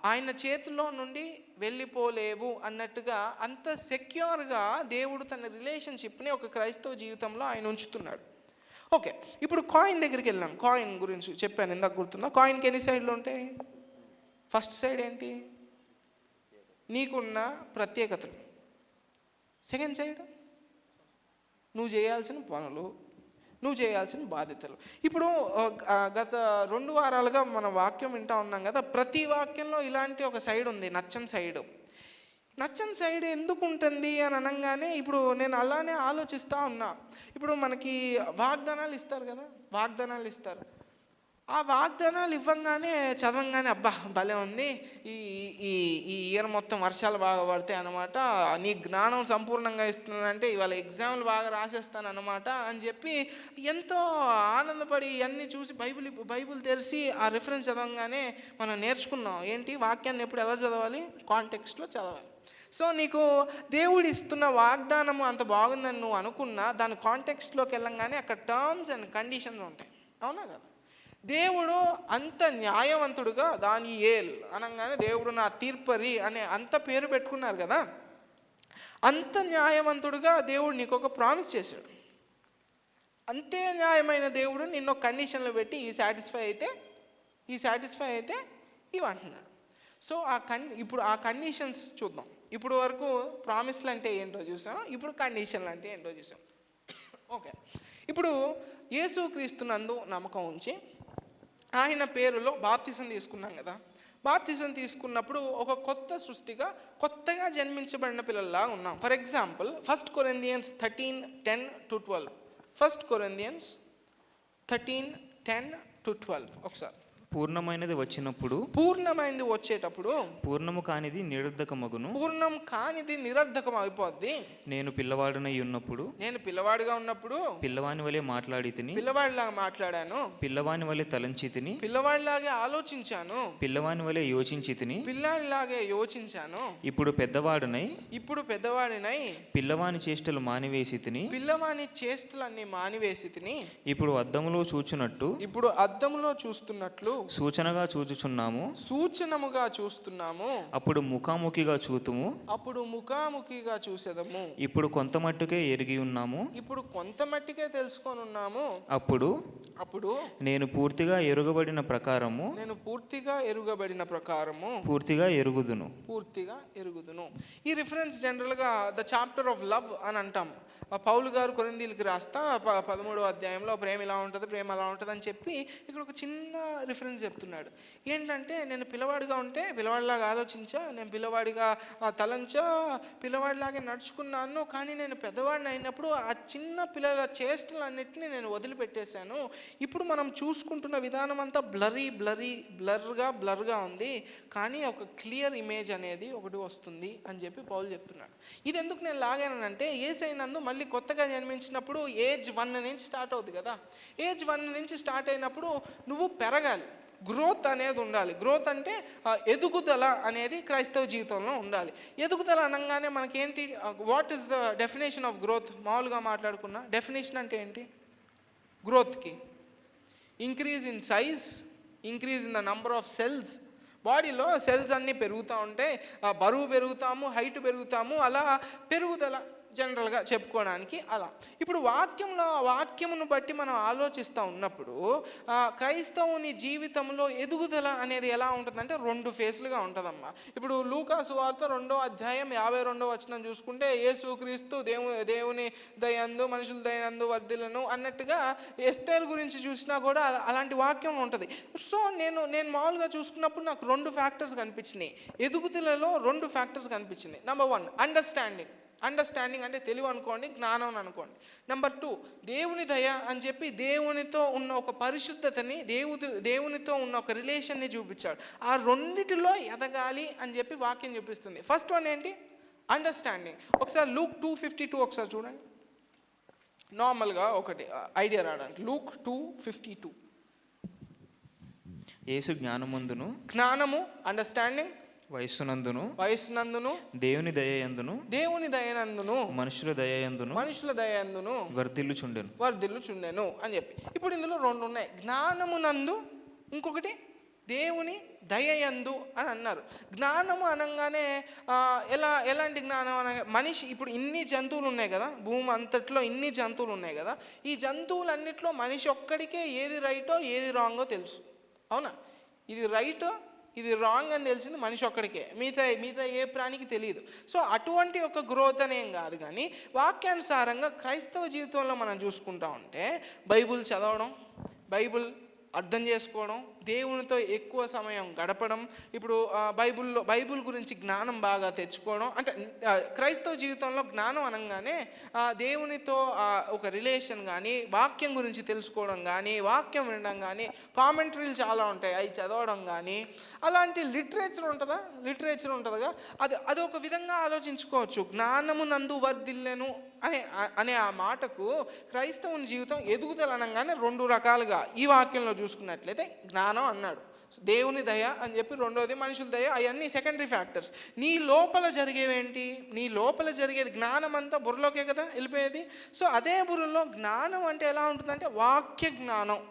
ఆయన చేతిలో నుండి వెళ్ళిపోలేవు అన్నట్టుగా అంత సెక్యూర్గా దేవుడు తన రిలేషన్షిప్ని ఒక క్రైస్తవ జీవితంలో ఆయన ఉంచుతున్నాడు. ఓకే, ఇప్పుడు కాయిన్ దగ్గరికి వెళ్ళాం. కాయిన్ గురించి చెప్పాను ఇందాక, గుర్తుందా? కాయిన్కి ఎన్ని సైడ్లు ఉంటాయి? ఫస్ట్ సైడ్ ఏంటి? నీకున్న ప్రత్యేకతలు. సెకండ్ సైడ్ నువ్వు చేయాల్సిన పనులు, నువ్వు చేయాల్సిన బాధ్యతలు. ఇప్పుడు గత 2 వారాలుగా మన వాక్యం వింటూ ఉన్నాం కదా. ప్రతి వాక్యంలో ఇలాంటి ఒక సైడ్ ఉంది, నచ్చని సైడ్ ఎందుకు ఉంటుంది అని అనగానే ఇప్పుడు నేను అలానే ఆలోచిస్తూ ఉన్నా. ఇప్పుడు మనకి వాగ్దానాలు ఇస్తారు కదా, ఆ వాగ్దానాలు ఇవ్వంగానే చదవంగానే అబ్బా భలే ఉంది, ఈ ఇయర్ మొత్తం వర్షాలు బాగా పడతాయి అన్నమాట, నీ జ్ఞానం సంపూర్ణంగా ఇస్తున్నానంటే ఇవాళ ఎగ్జామ్లు బాగా రాసేస్తాను అన్నమాట అని చెప్పి ఎంతో ఆనందపడి ఇవన్నీ చూసి బైబిల్ తెరిచి ఆ రిఫరెన్స్ చదవంగానే మనం నేర్చుకున్నాం ఏంటి? వాక్యాన్ని ఎప్పుడు ఎలా చదవాలి? కాంటెక్స్ట్లో చదవాలి. సో నీకు దేవుడు ఇస్తున్న వాగ్దానము అంత బాగుందని నువ్వు అనుకున్నా, దాని కాంటెక్స్ట్లోకి వెళ్ళంగానే అక్కడ టర్మ్స్ అండ్ కండిషన్స్ ఉంటాయి, అవునా కదా? దేవుడు అంత న్యాయవంతుడుగా, దానియేల్ అనగానే దేవుడు నా తీర్పరి అనే అంత పేరు పెట్టుకున్నారు కదా. అంత న్యాయవంతుడుగా దేవుడు నీకు ఒక ప్రామిస్ చేశాడు. అంతే న్యాయమైన దేవుడు నిన్ను కండిషన్లో పెట్టి ఈ సాటిస్ఫై అయితే ఇవి అంటున్నాడు. సో ఇప్పుడు ఆ కండిషన్స్ చూద్దాం. ఇప్పుడు వరకు ప్రామిస్లు అంటే ఏంటో చూసాం, ఇప్పుడు కండిషన్లు అంటే ఏంటో చూసాం. ఓకే, ఇప్పుడు యేసుక్రీస్తునందు నమ్మకం ఉంచి ఆయన పేరులో బాప్తిసం తీసుకున్నాం కదా. బాప్తిసం తీసుకున్నప్పుడు ఒక కొత్త సృష్టిగా, కొత్తగా జన్మించబడిన పిల్లల్లా ఉన్నాం. For example 1 Corinthians 13:10-12. 1 Corinthians 13:10-12 ఒకసారి పూర్ణమైనది వచ్చినప్పుడు పూర్ణమైనది వచ్చేటప్పుడు పూర్ణము కానిది నిరర్ధకమగును. పూర్ణం కానిది నిరర్ధకం అయిపోద్ది. నేను పిల్లవాడనై ఉన్నప్పుడు నేను పిల్లవాడిగా ఉన్నప్పుడు పిల్లవాని వలె మాట్లాడి తిని, పిల్లవాడిలాగా మాట్లాడాను, పిల్లవాని వలె తలంచి తిని, పిల్లవాడిలాగే ఆలోచించాను, పిల్లవాని వలె యోచించి తిని, పిల్లాడిలాగే యోచించాను. ఇప్పుడు పెద్దవాడనై ఇప్పుడు పెద్దవాడినై పిల్లవాని చేష్టలు మానివేసి తిని, పిల్లవాని చేష్టలన్నీ మానివేసి తిని, ఇప్పుడు అద్దములో చూచున్నట్టు, ఇప్పుడు అద్దంలో చూస్తున్నట్లు సూచనగా చూచుచున్నాము. సూచనముగా చూస్తున్నాము. అప్పుడు ముఖాముఖిగా చూతుము. అప్పుడు ముఖాముఖిగా చూసేదము. ఇప్పుడు కొంత మట్టుకే ఎరిగి ఉన్నాము. ఇప్పుడు కొంత మట్టికే తెలుసుకొని ఉన్నాము. అప్పుడు అప్పుడు నేను పూర్తిగా ఎరుగబడిన ప్రకారము, నేను పూర్తిగా ఎరుగబడిన ప్రకారము పూర్తిగా ఎరుగుదును. పూర్తిగా ఎరుగుదును. ఈ రిఫరెన్స్ జనరల్గా ద చాప్టర్ ఆఫ్ లవ్ అని అంటాం. పౌలు గారు కొరింథీయులకు రాస్తా 13వ అధ్యాయంలో ప్రేమ ఇలా ఉంటుంది, ప్రేమ అలా ఉంటుంది అని చెప్పి ఇక్కడ ఒక చిన్న రిఫరెన్స్ చెప్తున్నాడు. ఏంటంటే నేను పిల్లవాడిగా ఉంటే పిల్లవాడిలాగా ఆలోచించా, నేను పిల్లవాడిగా తలంచా, పిల్లవాడిలాగే నడుచుకున్నాను. కానీ నేను పెద్దవాడిని అయినప్పుడు ఆ చిన్న పిల్లల చేష్టలన్నిటిని నేను వదిలిపెట్టేశాను. ఇప్పుడు మనం చూసుకుంటున్న విధానం అంతా బ్లర్గా ఉంది. కానీ ఒక క్లియర్ ఇమేజ్ అనేది ఒకటి వస్తుంది అని చెప్పి పౌలు చెప్తున్నాడు. ఇది ఎందుకు నేను లాగానంటే యేసయ్యనందు మళ్ళీ కొత్తగా జన్మించినప్పుడు ఏజ్ 1 నుంచి స్టార్ట్ అవుతుంది కదా. ఏజ్ 1 నుంచి స్టార్ట్ అయినప్పుడు నువ్వు పెరగాలి, గ్రోత్ అనేది ఉండాలి. గ్రోత్ అంటే ఎదుగుదల అనేది క్రైస్తవ జీవితంలో ఉండాలి. ఎదుగుదల అనగానే మనకేంటి, what is the definition of growth? మామూలుగా మాట్లాడుకున్నా డెఫినేషన్ అంటే ఏంటి గ్రోత్కి? Increase in size, increase in the number of cells. బాడీలో సెల్స్ అన్నీ పెరుగుతూ ఉంటే బరువు పెరుగుతాము, హైట్ పెరుగుతాము, అలా పెరుగుదల జనరల్గా చెప్పుకోవడానికి. అలా ఇప్పుడు వాక్యమును బట్టి మనం ఆలోచిస్తూ ఉన్నప్పుడు క్రైస్తవుని జీవితంలో ఎదుగుదల అనేది ఎలా ఉంటుందంటే 2 ఫేజ్లుగా ఉంటుందమ్మా. ఇప్పుడు లూకా సువార్త 2వ అధ్యాయం 52వ వచనం చూసుకుంటే యేసుక్రీస్తు దేవుని దయందు మనుషుల దయందు వర్ధిల్లును అన్నట్టుగా ఎస్తేరు గురించి చూసినా కూడా అలాంటి వాక్యం ఉంటుంది. సో నేను మామూలుగా చూసుకున్నప్పుడు నాకు 2 ఫ్యాక్టర్స్ కనిపించినాయి. ఎదుగుదలలో 2 ఫ్యాక్టర్స్ కనిపించింది. నెంబర్ 1 అండర్స్టాండింగ్ అంటే తెలివి అనుకోండి, జ్ఞానం అనుకోండి. నెంబర్ 2 దేవుని దయ అని చెప్పి దేవునితో ఉన్న ఒక పరిశుద్ధతని, దేవునితో ఉన్న ఒక రిలేషన్ని చూపించాడు. ఆ రెండిటిలో ఎదగాలి అని చెప్పి వాక్యం చూపిస్తుంది. ఫస్ట్ వన్ ఏంటి? అండర్స్టాండింగ్. ఒకసారి లూక్ 2:52 ఒకసారి చూడండి. నార్మల్గా ఒకటి ఐడియా రావడానికి. లూక్ 2:52. యేసు జ్ఞానమందును, జ్ఞానము అండర్స్టాండింగ్, వయస్సునందును దేవుని దయయందును మనుషుల దయయందును వర్ధిల్లుచుండెను అని చెప్పి. ఇప్పుడు ఇందులో 2 ఉన్నాయి. జ్ఞానమునందు, ఇంకొకటి దేవుని దయయందు అని అన్నారు. జ్ఞానము అనగానే ఎలాంటి జ్ఞానం అనగా మనిషి ఇప్పుడు ఇన్ని జంతువులు ఉన్నాయి కదా, భూమి అంతట్లో ఇన్ని జంతువులు ఉన్నాయి కదా. ఈ జంతువులన్నిట్లో మనిషి ఒక్కడికే ఏది రైటో ఏది రాంగో తెలుసు. అవునా? ఇది రైట్ ఇది రాంగ్ అని తెలిసింది మనిషి ఒక్కడికే, మిగతా ఏ ప్రాణికి తెలియదు. సో అటువంటి ఒక గ్రోత్ అనేం కాదు. కానీ వాక్యానుసారంగా క్రైస్తవ జీవితంలో మనం చూసుకుంటా ఉంటే బైబుల్ చదవడం, బైబుల్ అర్థం చేసుకోవడం, దేవునితో ఎక్కువ సమయం గడపడం, ఇప్పుడు బైబుల్ గురించి జ్ఞానం బాగా తెచ్చుకోవడం. అంటే క్రైస్తవ జీవితంలో జ్ఞానం అనగానే దేవునితో ఒక రిలేషన్ కానీ, వాక్యం గురించి తెలుసుకోవడం కానీ, వాక్యం వినడం కానీ, కామెంటరీలు చాలా ఉంటాయి అవి చదవడం కానీ, అలాంటి లిటరేచర్ ఉంటుందిగా. అది ఒక విధంగా ఆలోచించుకోవచ్చు. జ్ఞానము నందు వర్ధిల్లెను అనే ఆ మాటకు క్రైస్తవుని జీవితం ఎదుగుదల అనగానే 2 రకాలుగా ఈ వాక్యంలో చూసుకున్నట్లయితే జ్ఞానం అన్నాడు, దేవుని దయ అని చెప్పి, 2వది మనుషుల దయ. అవన్నీ సెకండరీ ఫ్యాక్టర్స్. నీ లోపల జరిగేవేంటి? నీ లోపల జరిగేది జ్ఞానం అంతా బుర్రలోకే కదా వెళ్ళిపోయేది. సో అదే బుర్రలో జ్ఞానం అంటే ఎలా ఉంటుందంటే వాక్య జ్ఞానం.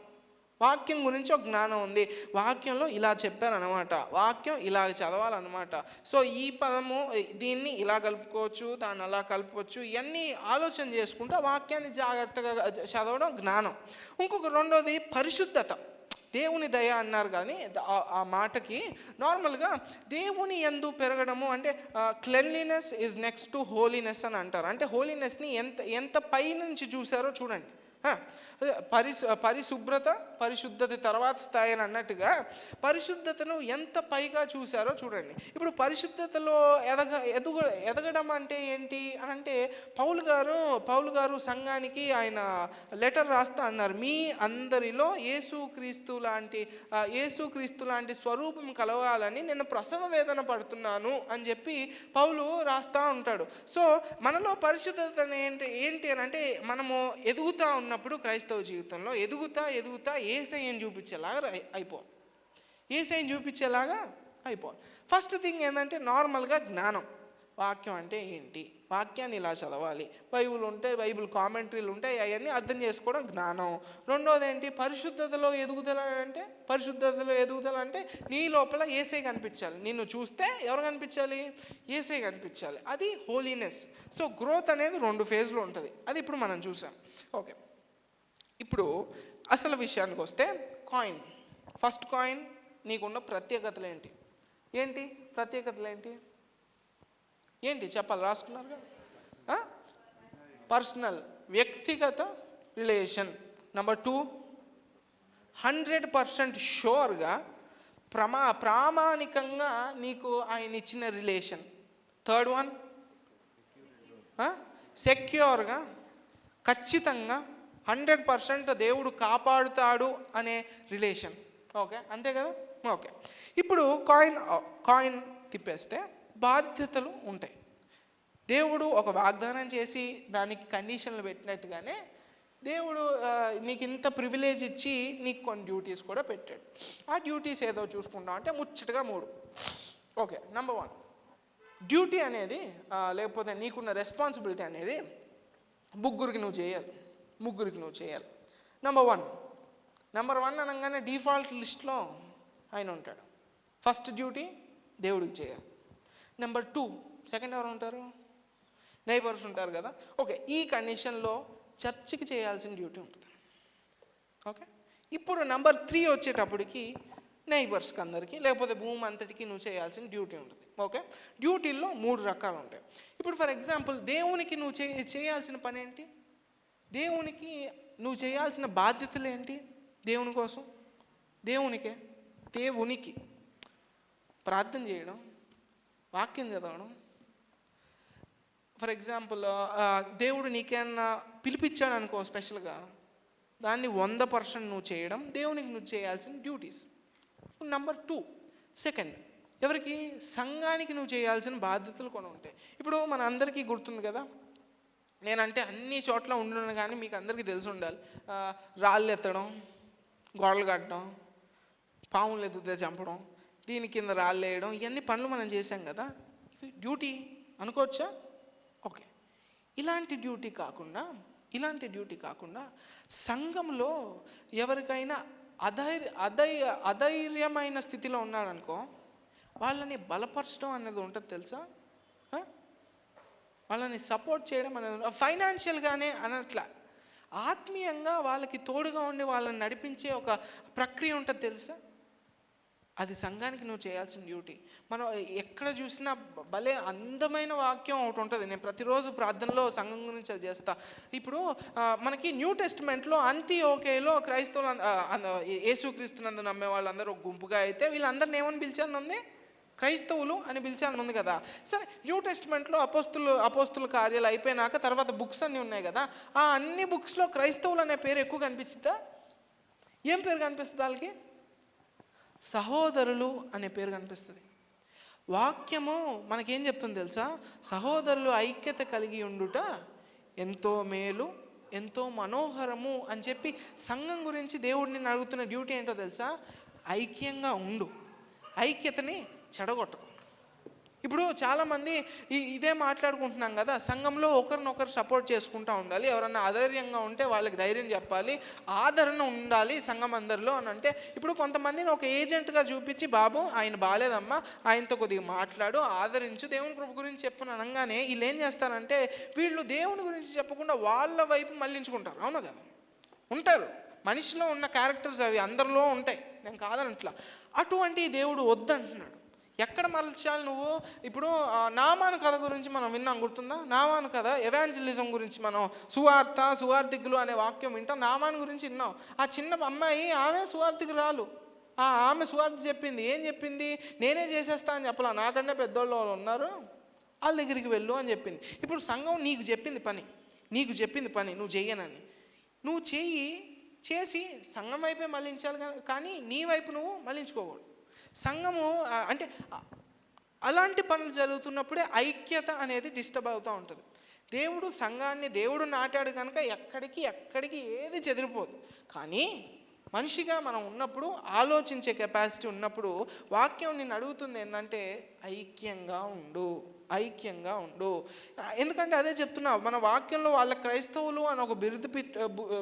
వాక్యం గురించి ఒక జ్ఞానం ఉంది. వాక్యంలో ఇలా చెప్పారనమాట, వాక్యం ఇలా చదవాలన్నమాట. సో ఈ పదము దీన్ని ఇలా కలుపుకోవచ్చు, దాన్ని అలా కలుపుకోవచ్చు, ఇవన్నీ ఆలోచన చేసుకుంటూ వాక్యాన్ని జాగ్రత్తగా చదవడం జ్ఞానం. ఇంకొక 2వది పరిశుద్ధత. దేవుని దయ అన్నారు కానీ ఆ మాటకి నార్మల్గా దేవుని యందు పెరగడము అంటే cleanliness is next to holiness అని అంటారు. అంటే హోలీనెస్ని ఎంత పై నుంచి చూసారో చూడండి. పరిశుభ్రత పరిశుద్ధత తర్వాత స్థాయి అని అన్నట్టుగా పరిశుద్ధతను ఎంత పైగా చూశారో చూడండి. ఇప్పుడు పరిశుద్ధతలో ఎదగడం అంటే ఏంటి అని అంటే పౌలు గారు సంఘానికి ఆయన లెటర్ రాస్తా అన్నారు, మీ అందరిలో యేసుక్రీస్తు లాంటి స్వరూపం కలగాలని నేను ప్రసవ వేదన పడుతున్నాను అని చెప్పి పౌలు రాస్తా ఉంటాడు. సో మనలో పరిశుద్ధత ఏంటి అని అంటే మనము ఎదుగుతా ఉన్నప్పుడు క్రైస్తవ జీవితంలో ఎదుగుతా యేసయ్యని చూపించేలాగా అయిపోవాలి. ఫస్ట్ థింగ్ ఏంటంటే నార్మల్గా జ్ఞానం, వాక్యం అంటే ఏంటి, వాక్యాన్ని ఇలా చదవాలి, బైబిల్ ఉంటే బైబిల్ కామెంటరీలు ఉంటాయి, అవన్నీ అర్థం చేసుకోవడం జ్ఞానం. రెండోది ఏంటి, పరిశుద్ధతలో ఎదుగుదల అంటే నీ లోపల యేసయ్య కనిపించాలి. నిన్ను చూస్తే ఎవరు కనిపించాలి, యేసయ్య కనిపించాలి. అది హోలీనెస్. సో గ్రోత్ అనేది 2 ఫేజ్లో ఉంటుంది, అది ఇప్పుడు మనం చూసాం. ఓకే, ఇప్పుడు అసలు విషయానికి వస్తే ఫస్ట్ కాయిన్ నీకున్న ప్రత్యేకతలు ఏంటి చెప్పాలి, రాసుకున్నారు కదా. పర్సనల్, వ్యక్తిగత రిలేషన్. నెంబర్ 2, 100% షూర్గా ప్రామాణికంగా నీకు ఆయన ఇచ్చిన రిలేషన్. థర్డ్ వన్, సెక్యూర్గా, ఖచ్చితంగా 100% దేవుడు కాపాడుతాడు అనే రిలేషన్. ఓకే, అంతే కదా. ఓకే, ఇప్పుడు కాయిన్ తిప్పేస్తే బాధ్యతలు ఉంటాయి. దేవుడు ఒక వాగ్దానం చేసి దానికి కండిషన్లు పెట్టినట్టుగానే దేవుడు నీకు ఇంత ప్రివిలేజ్ ఇచ్చి నీకు కొన్ని డ్యూటీస్ కూడా పెట్టాడు. ఆ డ్యూటీస్ ఏదో చూసుకుంటాం అంటే ముచ్చటగా 3. ఓకే, నెంబర్ 1 డ్యూటీ అనేది లేకపోతే నీకున్న రెస్పాన్సిబిలిటీ అనేది ముగ్గురికి నువ్వు చేయాలి. నెంబర్ 1 అనగానే డిఫాల్ట్ లిస్ట్లో ఆయన ఉంటాడు. ఫస్ట్ డ్యూటీ దేవుడికి చేయాలి. నెంబర్ 2 సెకండ్ ఎవరు ఉంటారు, నైబర్స్ ఉంటారు కదా. ఓకే, ఈ కండిషన్లో చర్చికి చేయాల్సిన డ్యూటీ ఉంటుంది. ఓకే, ఇప్పుడు నెంబర్ 3 వచ్చేటప్పటికి నైబర్స్కి అందరికీ లేకపోతే భూమి అంతటికి నువ్వు చేయాల్సిన డ్యూటీ ఉంటుంది. ఓకే, డ్యూటీల్లో 3 రకాలు ఉంటాయి. ఇప్పుడు ఫర్ ఎగ్జాంపుల్ దేవునికి నువ్వు చేయాల్సిన పని ఏంటి, దేవునికి నువ్వు చేయాల్సిన బాధ్యతలు ఏంటి, దేవుని కోసం దేవునికి ప్రార్థన చేయడం, వాక్యం చదవడం. ఫర్ ఎగ్జాంపుల్ దేవుడు నీకేమన్నా పిలిపించాడు అనుకో స్పెషల్గా, దాన్ని 100% నువ్వు చేయడం దేవునికి నువ్వు చేయాల్సిన డ్యూటీస్. నెంబర్ 2 సెకండ్, ఎవరికి, సంఘానికి నువ్వు చేయాల్సిన బాధ్యతలు కొన్ని ఉంటాయి. ఇప్పుడు మన అందరికీ గుర్తుంది కదా, నేనంటే అన్ని చోట్ల ఉండను కానీ మీకు అందరికీ తెలిసి ఉండాలి, రాళ్ళు ఎత్తడం, గోడలు కట్టడం, పాములు ఎత్తుతే చంపడం, దీని కింద రాళ్ళు వేయడం, ఇవన్నీ పనులు మనం చేసాం కదా. ఇవి డ్యూటీ అనుకోవచ్చా? ఓకే, ఇలాంటి డ్యూటీ కాకుండా సంఘంలో ఎవరికైనా అధైర్యమైన స్థితిలో ఉన్నారనుకో, వాళ్ళని బలపరచడం అనేది ఉంటుంది తెలుసా, వాళ్ళని సపోర్ట్ చేయడం అనేది ఫైనాన్షియల్గానే అనట్లా, ఆత్మీయంగా వాళ్ళకి తోడుగా ఉండి వాళ్ళని నడిపించే ఒక ప్రక్రియ ఉంటుంది తెలుసా. అది సంఘానికి నువ్వు చేయాల్సిన డ్యూటీ. మనం ఎక్కడ చూసినా భలే అందమైన వాక్యం ఒకటి ఉంటుంది, నేను ప్రతిరోజు ప్రార్థనలో సంఘం గురించి అది చేస్తా. ఇప్పుడు మనకి న్యూ టెస్ట్మెంట్లో అంతియోకేయలో క్రైస్తవులు యేసుక్రీస్తునందు నమ్మే వాళ్ళందరూ ఒక గుంపుగా అయితే వీళ్ళందరిని ఏమని పిలిచాను ఉంది, క్రైస్తవులు అని పిలిచాను ఉంది కదా. సరే, న్యూ టెస్ట్మెంట్లో అపోస్తుల కార్యాలు అయిపోయినాక తర్వాత బుక్స్ అన్నీ ఉన్నాయి కదా, ఆ అన్ని బుక్స్లో క్రైస్తవులు అనే పేరు ఎక్కువ కనిపిస్తుందా, ఏం పేరు కనిపిస్తుంది వాళ్ళకి, సహోదరులు అనే పేరు కనిపిస్తుంది. వాక్యము మనకేం చెప్తుంది తెలుసా, సహోదరులు ఐక్యత కలిగి ఉండుట ఎంతో మేలు ఎంతో మనోహరము అని చెప్పి సంఘం గురించి దేవుడిని అడుగుతున్న డ్యూటీ ఏంటో తెలుసా, ఐక్యంగా ఉండు, ఐక్యతని చెడగొట్టకు. ఇప్పుడు చాలామంది ఇదే మాట్లాడుకుంటున్నాం కదా, సంఘంలో ఒకరినొకరు సపోర్ట్ చేసుకుంటూ ఉండాలి, ఎవరన్నా అధైర్యంగా ఉంటే వాళ్ళకి ధైర్యం చెప్పాలి, ఆదరణ ఉండాలి సంఘం అందరిలో అని అంటే, ఇప్పుడు కొంతమందిని ఒక ఏజెంట్గా చూపించి, బాబు ఆయన బాగాలేదమ్మా, ఆయనతో కొద్దిగా మాట్లాడు, ఆదరించు, దేవుని కృప గురించి చెప్పను అనగానే వీళ్ళు ఏం చేస్తారంటే వీళ్ళు దేవుని గురించి చెప్పకుండా వాళ్ళ వైపు మళ్ళించుకుంటారు. అవును కదా, ఉంటారు, మనిషిలో ఉన్న క్యారెక్టర్స్ అవి అందరిలో ఉంటాయి, నేను కాదనట్లా. అటువంటి దేవుడు వద్దంటున్నాడు. ఎక్కడ మరల్చాలి నువ్వు? ఇప్పుడు నామాను కథ గురించి మనం విన్నాం, గుర్తుందా? నామాను కథ ఎవాంజలిజం గురించి మనం సువార్థికులు అనే వాక్యం వింటాం. నామాను గురించి విన్నాం. ఆ చిన్న అమ్మాయి ఆమె సువార్థికురాలు. ఆమె సువార్త చెప్పింది. ఏం చెప్పింది? నేనే చేసేస్తా అని చెప్పలా, నాకన్నా పెద్దోళ్ళు ఉన్నారు, వాళ్ళ దగ్గరికి వెళ్ళు అని చెప్పింది. ఇప్పుడు సంఘం నీకు చెప్పింది పని నువ్వు చెయ్యనని, నువ్వు చేసి సంఘం వైపే మళ్ళించాలి, కానీ నీ వైపు నువ్వు మళ్ళించుకోకూడదు. సంఘము అంటే అలాంటి పనులు జరుగుతున్నప్పుడే ఐక్యత అనేది డిస్టర్బ్ అవుతూ ఉంటుంది. దేవుడు నాటాడు కనుక ఎక్కడికి ఏది చెదిరిపోదు. కానీ మనిషిగా మనం ఉన్నప్పుడు, ఆలోచించే కెపాసిటీ ఉన్నప్పుడు, వాక్యం నిన్ను అడుగుతుంది ఏంటంటే ఐక్యంగా ఉండు. ఎందుకంటే అదే చెప్తున్నా, మన వాక్యంలో వాళ్ళ క్రైస్తవులు అని ఒక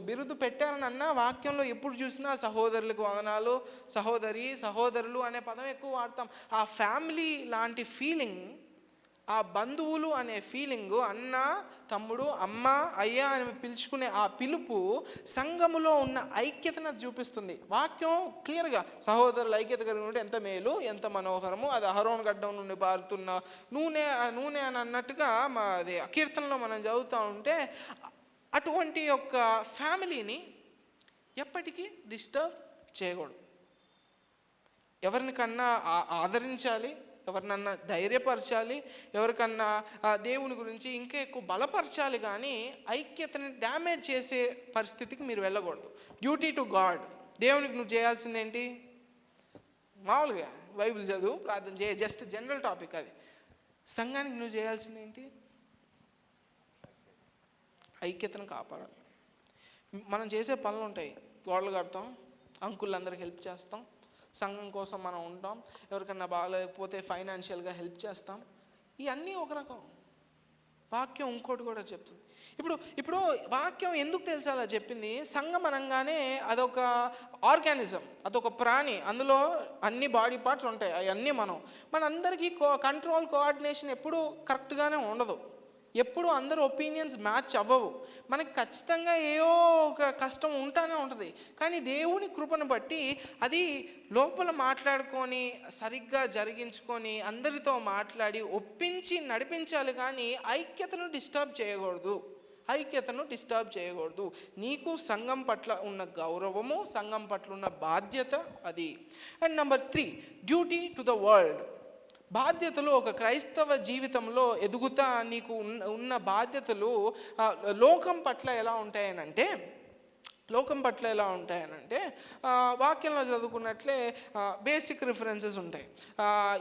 బిరుదు పెట్టారని అన్న వాక్యంలో ఎప్పుడు చూసినా సహోదరులకు వందనాలు, సహోదరులు అనే పదం ఎక్కువ వాడతాం. ఆ ఫ్యామిలీ లాంటి ఫీలింగ్, ఆ బంధువులు అనే ఫీలింగు, అన్న, తమ్ముడు, అమ్మ, అయ్యా అని పిలుచుకునే ఆ పిలుపు సంఘములో ఉన్న ఐక్యతను చూపిస్తుంది. వాక్యం క్లియర్గా సహోదరుల ఐక్యత కలిగి ఉంటే ఎంత మేలు, ఎంత మనోహరము, అది అహరోను గడ్డం నుండి పారుతున్న నూనె అని అన్నట్టుగా అది కీర్తనలో మనం చదువుతూ ఉంటే, అటువంటి యొక్క ఫ్యామిలీని ఎప్పటికీ డిస్టర్బ్ చేయకూడదు. ఎవరికన్నా ఆదరించాలి, ఎవరినన్నా ధైర్యపరచాలి, ఎవరికన్నా దేవుని గురించి ఇంకా ఎక్కువ బలపరచాలి, కానీ ఐక్యతని డ్యామేజ్ చేసే పరిస్థితికి మీరు వెళ్ళకూడదు. Duty to God. దేవునికి నువ్వు చేయాల్సిందేంటి? మామూలుగా బైబిల్ చదువు, ప్రార్థన చేయ, జస్ట్ జనరల్ టాపిక్ అది. సంఘానికి నువ్వు చేయాల్సిందేంటి? ఐక్యతను కాపాడాలి. మనం చేసే పనులు ఉంటాయి, గోడలు కడతాం, అంకుళ్ళందరికీ హెల్ప్ చేస్తాం, సంఘం కోసం మనం ఉంటాం, ఎవరికన్నా బాగాలేకపోతే ఫైనాన్షియల్గా హెల్ప్ చేస్తాం. ఇవన్నీ ఒక రకం. వాక్యం ఇంకోటి కూడా చెప్తుంది. ఇప్పుడు వాక్యం ఎందుకు తెలుసా అలా చెప్పింది? సంఘం అనగానే అదొక ఆర్గానిజం, అదొక ప్రాణి, అందులో అన్ని బాడీ పార్ట్స్ ఉంటాయి. అవన్నీ మనందరికీ కోఆర్డినేషన్ ఎప్పుడూ కరెక్ట్గానే ఉండదు. ఎప్పుడు అందరూ ఒపీనియన్స్ మ్యాచ్ అవ్వవు. మనకి ఖచ్చితంగా ఏదో ఒక కష్టం ఉంటానే ఉంటుంది. కానీ దేవుని కృపను బట్టి అది లోపల మాట్లాడుకొని, సరిగ్గా జరిగించుకొని, అందరితో మాట్లాడి ఒప్పించి నడిపించాలి, కానీ ఐక్యతను డిస్టర్బ్ చేయకూడదు. నీకు సంఘం పట్ల ఉన్న గౌరవము, సంఘం పట్ల ఉన్న బాధ్యత అది. And number 3, duty to the world. బాధ్యతలు ఒక క్రైస్తవ జీవితంలో ఎదుగుతా నీకు ఉన్న బాధ్యతలు లోకం పట్ల ఎలా ఉంటాయనంటే వాక్యంలో చదువుకున్నట్లే బేసిక్ రిఫరెన్సెస్ ఉంటాయి.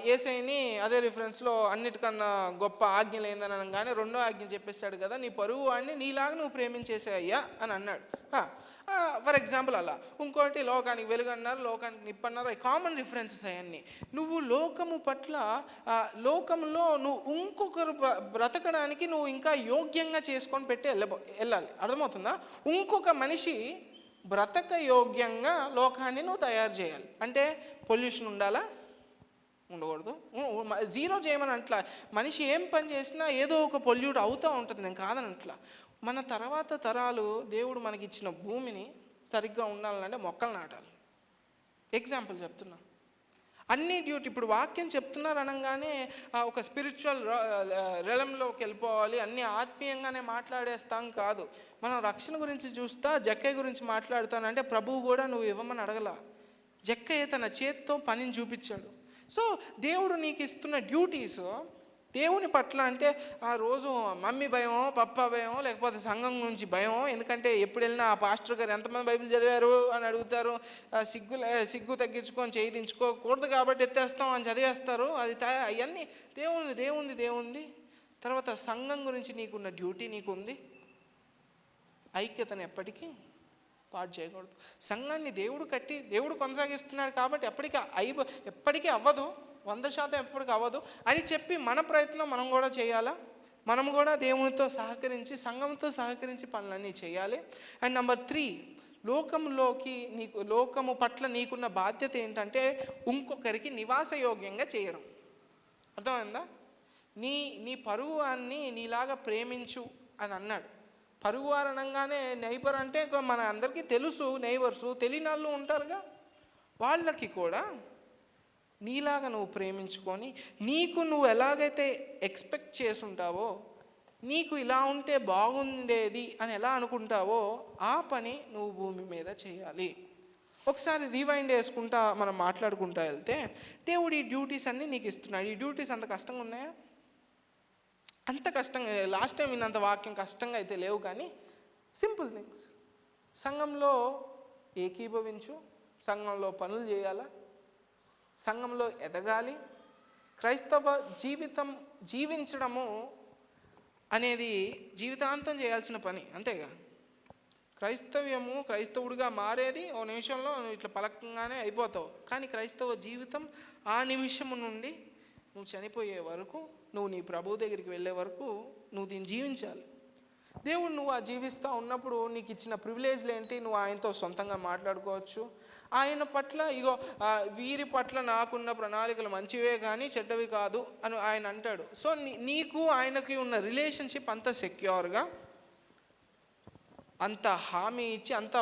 యేసయ్యని అదే రిఫరెన్స్లో అన్నిటికన్నా గొప్ప ఆజ్ఞలు ఏందని అనగానే రెండో ఆజ్ఞ చెప్పేస్తాడు కదా, నీ పొరుగు వాడిని నీలాగా నువ్వు ప్రేమించేసే అయ్యా అని అన్నాడు. ఫర్ ఎగ్జాంపుల్ అలా. ఇంకోటి లోకానికి వెలుగు అన్నారు, లోకానికి నిప్పు అన్నారు. కామన్ రిఫరెన్సెస్ అవన్నీ. నువ్వు లోకము పట్ల, లోకంలో నువ్వు ఇంకొకరు బ్రతకడానికి నువ్వు ఇంకా యోగ్యంగా చేసుకొని పెట్టి వెళ్ళాలి. అర్థమవుతుందా? ఇంకొక మనిషి బ్రతక యోగ్యంగా లోకాన్ని నువ్వు తయారు చేయాలి. అంటే పొల్యూషన్ ఉండాలా? ఉండకూడదు. జీరో చేయమని అట్లా. మనిషి ఏం పని చేసినా ఏదో ఒక పొల్యూట్ అవుతూ ఉంటుంది, నేను కాదని అట్లా. మన తర్వాత తరాలు దేవుడు మనకిచ్చిన భూమిని సరిగ్గా ఉండాలంటే మొక్కలు నాటాలి. ఎగ్జాంపుల్ చెప్తున్నా. అన్ని డ్యూటీ. ఇప్పుడు వాక్యం చెప్తున్నారు అనగానే ఒక స్పిరిచువల్ రెలంలోకి వెళ్ళిపోవాలి, అన్నీ ఆత్మీయంగానే మాట్లాడేస్తాం కాదు. మనం రక్షణ గురించి చూస్తా, జక్కయ్య గురించి మాట్లాడుతానంటే ప్రభువు కూడా నువ్వు ఇవ్వమని అడగల. జక్కయ్య తన చేత్తో పనిని చూపించాడు. సో దేవుడు నీకు ఇస్తున్న డ్యూటీస్ దేవుని పట్ల అంటే ఆ రోజు మమ్మీ భయమో, పప్ప భయమో, లేకపోతే సంఘం నుంచి భయమో. ఎందుకంటే ఎప్పుడు వెళ్ళినా ఆ పాస్టర్ గారు ఎంతమంది బైబిల్ చదివారు అని అడుగుతారు. సిగ్గు తగ్గించుకొని చేయించుకోకూడదు కాబట్టి ఎత్తేస్తాం అని చదివేస్తారు. అది అవన్నీ దేవుంది. తర్వాత సంఘం గురించి నీకున్న డ్యూటీ నీకుంది. ఐక్యతను ఎప్పటికీ పాడు చేయకూడదు. సంఘాన్ని దేవుడు కొనసాగిస్తున్నాడు కాబట్టి ఎప్పటికీ అవ్వదు, 100% ఎప్పటికీ అవ్వదు అని చెప్పి మన ప్రయత్నం మనం కూడా చేయాలా? మనం కూడా దేవునితో సహకరించి, సంఘంతో సహకరించి పనులన్నీ చేయాలి. అండ్ నెంబర్ 3, లోకము పట్ల నీకున్న బాధ్యత ఏంటంటే ఇంకొకరికి నివాసయోగ్యంగా చేయడం. అర్థమైందా? నీ పరుగువాన్ని నీలాగా ప్రేమించు అని అన్నాడు. పరుగువారు అనగానే నైబర్ అంటే మన అందరికీ తెలుసు, నైబర్సు. తెలియని వాళ్ళు ఉంటారుగా, వాళ్ళకి కూడా నీలాగా నువ్వు ప్రేమించుకొని నీకు నువ్వు ఎలాగైతే ఎక్స్పెక్ట్ చేసుంటావో, నీకు ఇలా ఉంటే బాగుండేది అని ఎలా అనుకుంటావో ఆ పని నువ్వు భూమి మీద చేయాలి. ఒకసారి రీవైండ్ వేసుకుంటా మనం మాట్లాడుకుంటా వెళ్తే, దేవుడు ఈ డ్యూటీస్ అన్నీ నీకు ఇస్తున్నాడు. ఈ డ్యూటీస్ అంత కష్టంగా ఉన్నాయా? అంత కష్టంగా, లాస్ట్ టైం విన్నంత వాక్యం కష్టంగా అయితే లేవు, కానీ సింపుల్ థింగ్స్. సంఘంలో ఏకీభవించు, సంఘంలో పనులు చేయాలా, సంఘంలో ఎదగాలి. క్రైస్తవ జీవితం జీవించడము అనేది జీవితాంతం చేయాల్సిన పని, అంతేగా. క్రైస్తవుడిగా మారేది ఓ నిమిషంలో నువ్వు ఇట్లా పలకంగానే అయిపోతావు, కానీ క్రైస్తవ జీవితం ఆ నిమిషం నుండి నువ్వు చనిపోయే వరకు, నువ్వు నీ ప్రభు దగ్గరికి వెళ్ళే వరకు నువ్వు దీన్ని జీవించాలి. దేవుడు నువ్వు ఆ జీవిస్తూ ఉన్నప్పుడు నీకు ఇచ్చిన ప్రివిలేజ్లు ఏంటి? నువ్వు ఆయనతో సొంతంగా మాట్లాడుకోవచ్చు. ఆయన పట్ల ఇగో వీరి పట్ల నాకున్న ప్రణాళికలు మంచివే కానీ చెడ్డవి కాదు అని ఆయన అంటాడు. సో నీకు ఆయనకి ఉన్న రిలేషన్షిప్ అంత సెక్యూర్గా, అంత హామీ ఇచ్చి, అంత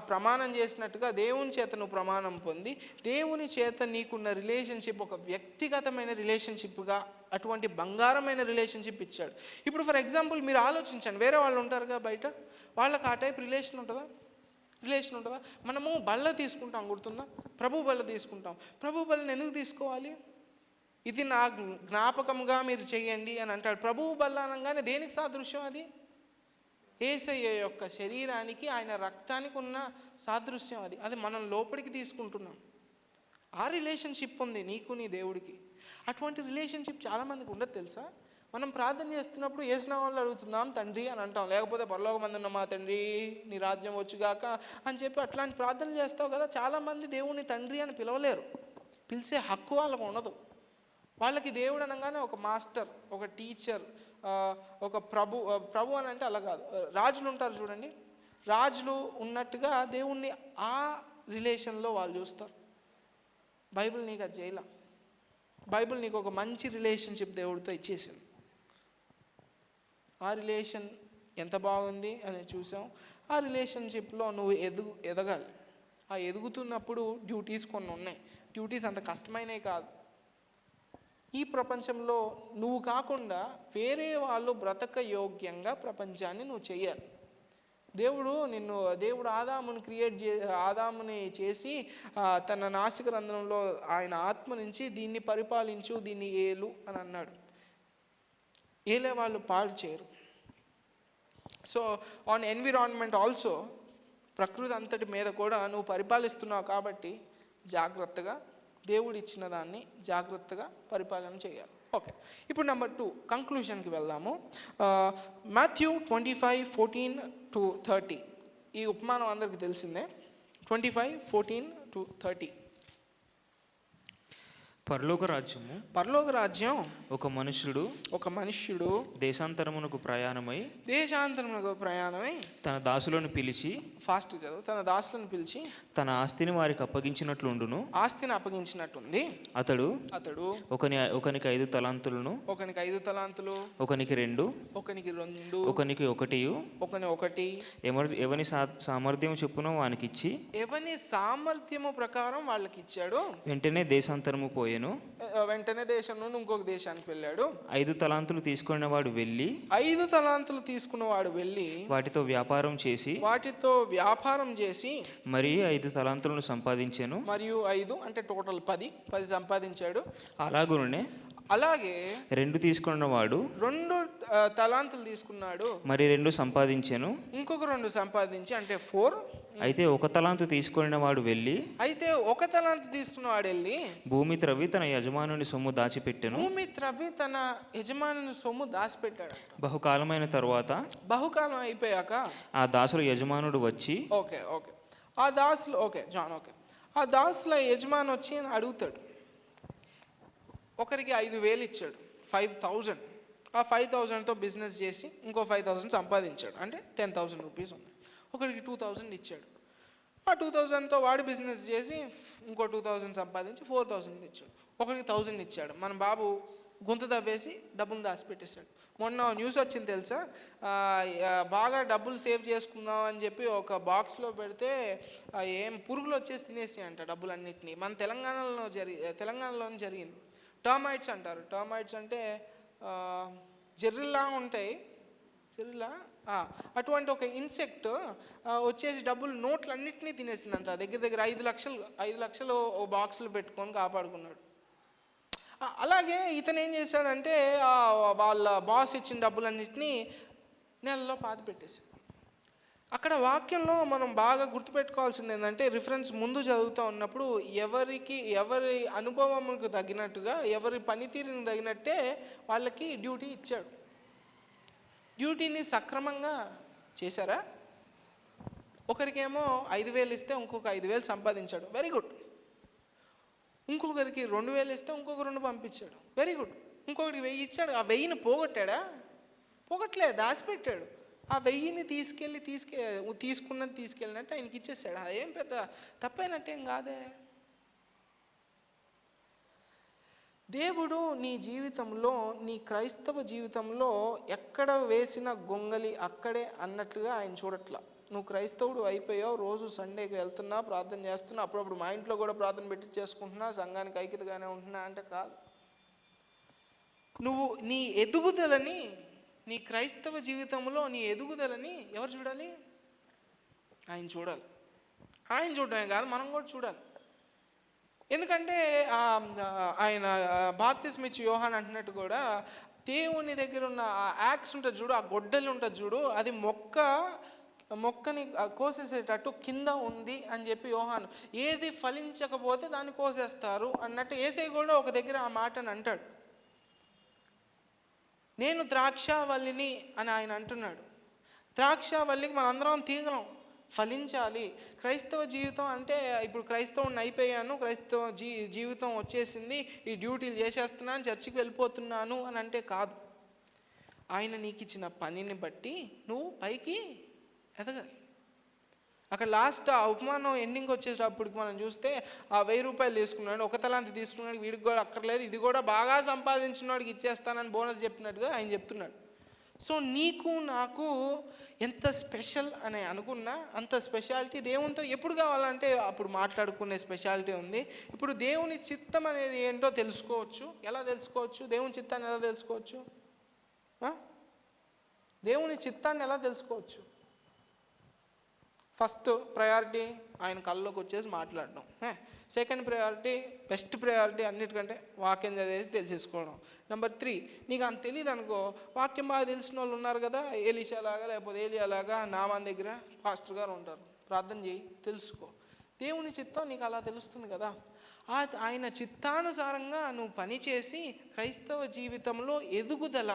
ప్రమాణం చేసినట్టుగా దేవుని చేత నువ్వు ప్రమాణం పొంది, దేవుని చేత నీకున్న రిలేషన్షిప్ ఒక వ్యక్తిగతమైన రిలేషన్షిప్గా, అటువంటి బంగారమైన రిలేషన్షిప్ ఇచ్చాడు. ఇప్పుడు ఫర్ ఎగ్జాంపుల్ మీరు ఆలోచించండి, వేరే వాళ్ళు ఉంటారుగా బయట, వాళ్ళకి ఆ టైప్ రిలేషన్ ఉంటుందా? మనము బల్ల తీసుకుంటాం, గుర్తుందా? ప్రభు బల్ల తీసుకుంటాం. ప్రభు బల్లని ఎందుకు తీసుకోవాలి? ఇది నా జ్ఞాపకంగా మీరు చేయండి అని అంటాడు. ప్రభువు బల్ల అనగానే దేనికి సాదృశ్యం? అది యేసయ్య యొక్క శరీరానికి, ఆయన రక్తానికి ఉన్న సాదృశ్యం. అది మనం లోపలికి తీసుకుంటున్నాం. ఆ రిలేషన్షిప్ ఉంది నీకు నీ దేవుడికి. అటువంటి రిలేషన్షిప్ చాలామందికి ఉండదు, తెలుసా? మనం ప్రార్థన చేస్తున్నప్పుడు యేసునామములో అడుగుతున్నాం తండ్రి అని అంటాం, లేకపోతే పరలోకమందున్న మా తండ్రి నీ రాజ్యం వచ్చుగాక అని చెప్పి అట్లాంటి ప్రార్థనలు చేస్తావు కదా. చాలామంది దేవుడిని తండ్రి అని పిలవలేరు, పిలిచే హక్కు వాళ్ళకు ఉండదు. వాళ్ళకి దేవుడు అనగానే ఒక మాస్టర్, ఒక టీచర్, ఒక ప్రభు అని అంటే అలా కాదు. రాజులు ఉంటారు చూడండి, రాజులు ఉన్నట్టుగా దేవుణ్ణి ఆ రిలేషన్లో వాళ్ళు చూస్తారు. బైబిల్ నీకు అది చేయలా. బైబిల్ నీకు ఒక మంచి రిలేషన్షిప్ దేవుడితో ఇచ్చేసింది. ఆ రిలేషన్ ఎంత బాగుంది అని చూసాం. ఆ రిలేషన్షిప్లో నువ్వు ఎదగాలి. ఆ ఎదుగుతున్నప్పుడు డ్యూటీస్ కొన్ని ఉన్నాయి. డ్యూటీస్ అంత కష్టమైనవి కాదు. ఈ ప్రపంచంలో నువ్వు కాకుండా వేరే వాళ్ళు బ్రతక యోగ్యంగా ప్రపంచాన్ని నువ్వు చెయ్యాలి. దేవుడు ఆదాముని చేసి తన నాసిక రంధ్రంలో ఆయన ఆత్మ నుంచి దీన్ని పరిపాలించు, దీన్ని ఏలు అని అన్నాడు. ఏలే వాళ్ళు పాడు చేయరు. సో ఆన్ ఎన్విరాన్మెంట్ ఆల్సో, ప్రకృతి అంతటి మీద కూడా నువ్వు పరిపాలిస్తున్నావు కాబట్టి జాగ్రత్తగా దేవుడు ఇచ్చిన దాన్ని జాగ్రత్తగా పరిపాలన చేయాలి. ఓకే, ఇప్పుడు నెంబర్ 2 కంక్లూషన్కి వెళ్దాము. మాథ్యూ 25:14-30 ఈ ఉపమానం అందరికీ తెలిసిందే. 25:14-30 పరలోక రాజ్యం ఒక మనుష్యుడు దేశాంతరమునకు ప్రయాణమై తన దాసులను పిలిచి, ఫాస్ట్ చదువు, తన దాసులను పిలిచి తన ఆస్తిని వారికి అప్పగించినట్లుండును. ఆస్తిని అప్పగించినట్టుంది. అతడు ఒకనికి 5 తలాంతులను, ఒకనికి 5 తలాంతులు, ఒకనికి 2, ఒకనికి 2, ఒకనికి 1, ఎవని సామర్థ్యం చొప్పున వానికి ఇచ్చి, ఎవని సామర్థ్యము ప్రకారం వాళ్ళకి ఇచ్చాడు. వెంటనే దేశాంతరము పోయెను. వెంటనే దేశం నుండి ఇంకొక దేశానికి వెళ్ళాడు. 5 తలాంతులు తీసుకున్నవాడు వెళ్ళి వాటితో వ్యాపారం చేసి మరి 5 తలాంతులను సంపాదించాను. మరియు 5 అంటే టోటల్ 10 సంపాదించాడు. అలాగే 2 తీసుకున్నవాడు 2 తలాంతులు తీసుకున్నాడు, మరి 2 సంపాదించాను. ఇంకొక 2 సంపాదించి అంటే 4. అయితే 1 తలాంతు తీసుకున్నవాడు వెళ్ళి భూమి త్రవ్వి తన యజమానుని సొమ్ము దాచిపెట్టెను. బహుకాలమైన తరువాత, బహుకాలం అయిపోయాక ఆ దాసుల యజమానుడు వచ్చి, ఆ దాసుల యజమాని వచ్చి అడుగుతాడు. ఒకరికి 5,000 ఇచ్చాడు, 5,000. ఆ 5,000తో బిజినెస్ చేసి ఇంకో 5,000 సంపాదించాడు, అంటే 10,000 రూపీస్ ఉన్నాయి. ఒకరికి 2,000 ఇచ్చాడు. ఆ 2,000తో వాడు బిజినెస్ చేసి ఇంకో 2,000 సంపాదించి 4,000 ఇచ్చాడు. ఒకరికి 1,000 ఇచ్చాడు. మన బాబు గుంత దవ్వేసి డబ్బులు దాచిపెట్టేశాడు. మొన్న న్యూస్ వచ్చింది తెలుసా, బాగా డబ్బులు సేవ్ చేసుకుందాం అని చెప్పి ఒక బాక్స్లో పెడితే ఏం పురుగులు వచ్చేసి తినేసి అంట డబ్బులన్నింటినీ. మన తెలంగాణలోనే జరిగింది. టర్మైట్స్ అంటారు. టర్మైట్స్ అంటే జెర్రిలా ఉంటాయి, జెర్రిలా అటువంటి ఒక ఇన్సెక్ట్ వచ్చేసి డబ్బులు నోట్లన్నింటినీ తినేసిందంట. దగ్గర 5 లక్షలు ఓ బాక్స్లో పెట్టుకొని కాపాడుకున్నాడు. అలాగే ఇతను ఏం చేశాడంటే వాళ్ళ బాస్ ఇచ్చిన డబ్బులన్నింటినీ నెలలో పాతి పెట్టేశాడు. అక్కడ వాక్యంలో మనం బాగా గుర్తుపెట్టుకోవాల్సింది ఏంటంటే, రిఫరెన్స్ ముందు చదువుతూ ఉన్నప్పుడు ఎవరి అనుభవంకు తగినట్టుగా, ఎవరి పనితీరుని తగినట్టే వాళ్ళకి డ్యూటీ ఇచ్చాడు. డ్యూటీని సక్రమంగా చేశారా? ఒకరికేమో 5,000 ఇస్తే ఇంకొక 5,000 సంపాదించాడు, వెరీ గుడ్. ఇంకొకరికి 2,000 ఇస్తే ఇంకొక 2 పంపించాడు, వెరీ గుడ్. ఇంకొకరికి 1,000 ఇచ్చాడు, ఆ 1,000ని పోగొట్టాడా? పోగొట్టలే, దాచిపెట్టాడు. ఆ 1,000ని తీసుకెళ్ళినట్టు ఆయనకి ఇచ్చేసాడు. అదేం పెద్ద తప్పైనట్టేం కాదే. దేవుడు నీ జీవితంలో, నీ క్రైస్తవ జీవితంలో ఎక్కడ వేసిన గొంగలి అక్కడే అన్నట్లుగా ఆయన చూడట్లా. నువ్వు క్రైస్తవుడు అయిపోయావు, రోజు సండేకి వెళ్తున్నా, ప్రార్థన చేస్తున్నా, అప్పుడప్పుడు మా ఇంట్లో కూడా ప్రార్థన పెట్టి చేసుకుంటున్నా, సంఘానికి ఐక్యతగానే ఉంటున్నా అంటే కాదు. నువ్వు నీ ఎదుగుదలని, నీ క్రైస్తవ జీవితంలో నీ ఎదుగుదలని ఎవరు చూడాలి? ఆయన చూడాలి. ఆయన చూడడమే కాదు, మనం కూడా చూడాలి. ఎందుకంటే ఆయన బాప్తిస్మా ఇచ్చి యోహాన్ అంటున్నట్టు కూడా, దేవుని దగ్గర ఉన్న ఆ యాక్స్ ఉంటుంది చూడు, ఆ గొడ్డలి ఉంటుంది చూడు, అది మొక్కని కోసేసేటట్టు కింద ఉంది అని చెప్పి యోహాను, ఏది ఫలించకపోతే దాన్ని కోసేస్తారు అన్నట్టు యేసయ్య కూడా ఒక దగ్గర ఆ మాటని అంటాడు. నేను ద్రాక్షావల్లిని అని ఆయన అంటున్నాడు. ద్రాక్షావల్లికి మనందరం తీగలం, ఫలించాలి. క్రైస్తవ జీవితం అంటే ఇప్పుడు క్రైస్తవుని అయిపోయాను, క్రైస్తవ జీవితం వచ్చేసింది, ఈ డ్యూటీలు చేసేస్తున్నాను, చర్చికి వెళ్ళిపోతున్నాను అని అంటే కాదు. ఆయన నీకు ఇచ్చిన పనిని బట్టి నువ్వు పైకి ఎదగాలి. అక్కడ లాస్ట్ ఆ ఉపమానం ఎండింగ్ వచ్చేటప్పటికి మనం చూస్తే, ఆ 1,000 రూపాయలు తీసుకున్నాడు, ఒక తలాంతి తీసుకున్నాడు, వీడికి కూడా అక్కర్లేదు, ఇది కూడా బాగా సంపాదించిన వాడికి ఇచ్చేస్తానని బోనస్ చెప్పినట్టుగా ఆయన చెప్తున్నాడు. సో నీకు నాకు ఎంత స్పెషల్ అని అనుకున్నా అంత స్పెషాలిటీ దేవునితో ఎప్పుడు కావాలంటే అప్పుడు మాట్లాడుకునే స్పెషాలిటీ ఉంది. ఇప్పుడు దేవుని చిత్తం అనేది ఏంటో తెలుసుకోవచ్చు. ఎలా తెలుసుకోవచ్చు? దేవుని చిత్తాన్ని ఎలా తెలుసుకోవచ్చు? దేవుని చిత్తాన్ని ఎలా తెలుసుకోవచ్చు? ఫస్ట్ ప్రయారిటీ ఆయన కళ్ళలోకి వచ్చేసి మాట్లాడడం. సెకండ్ ప్రయారిటీ, బెస్ట్ ప్రయారిటీ అన్నిటికంటే వాక్యం చదివేసి తెలిసేసుకోవడం. నెంబర్ 3, నీకు అంత తెలియదు అనుకో, వాక్యం బాగా తెలిసిన వాళ్ళు ఉన్నారు కదా, ఎలీషాలాగా లేకపోతే ఏలియాలాగా నామాన్ దగ్గర పాస్టర్ గారు ఉంటారు, ప్రార్థన చేయి, తెలుసుకో. దేవుని చిత్తం నీకు అలా తెలుస్తుంది కదా. ఆయన చిత్తానుసారంగా నువ్వు పనిచేసి క్రైస్తవ జీవితంలో ఎదుగుదల,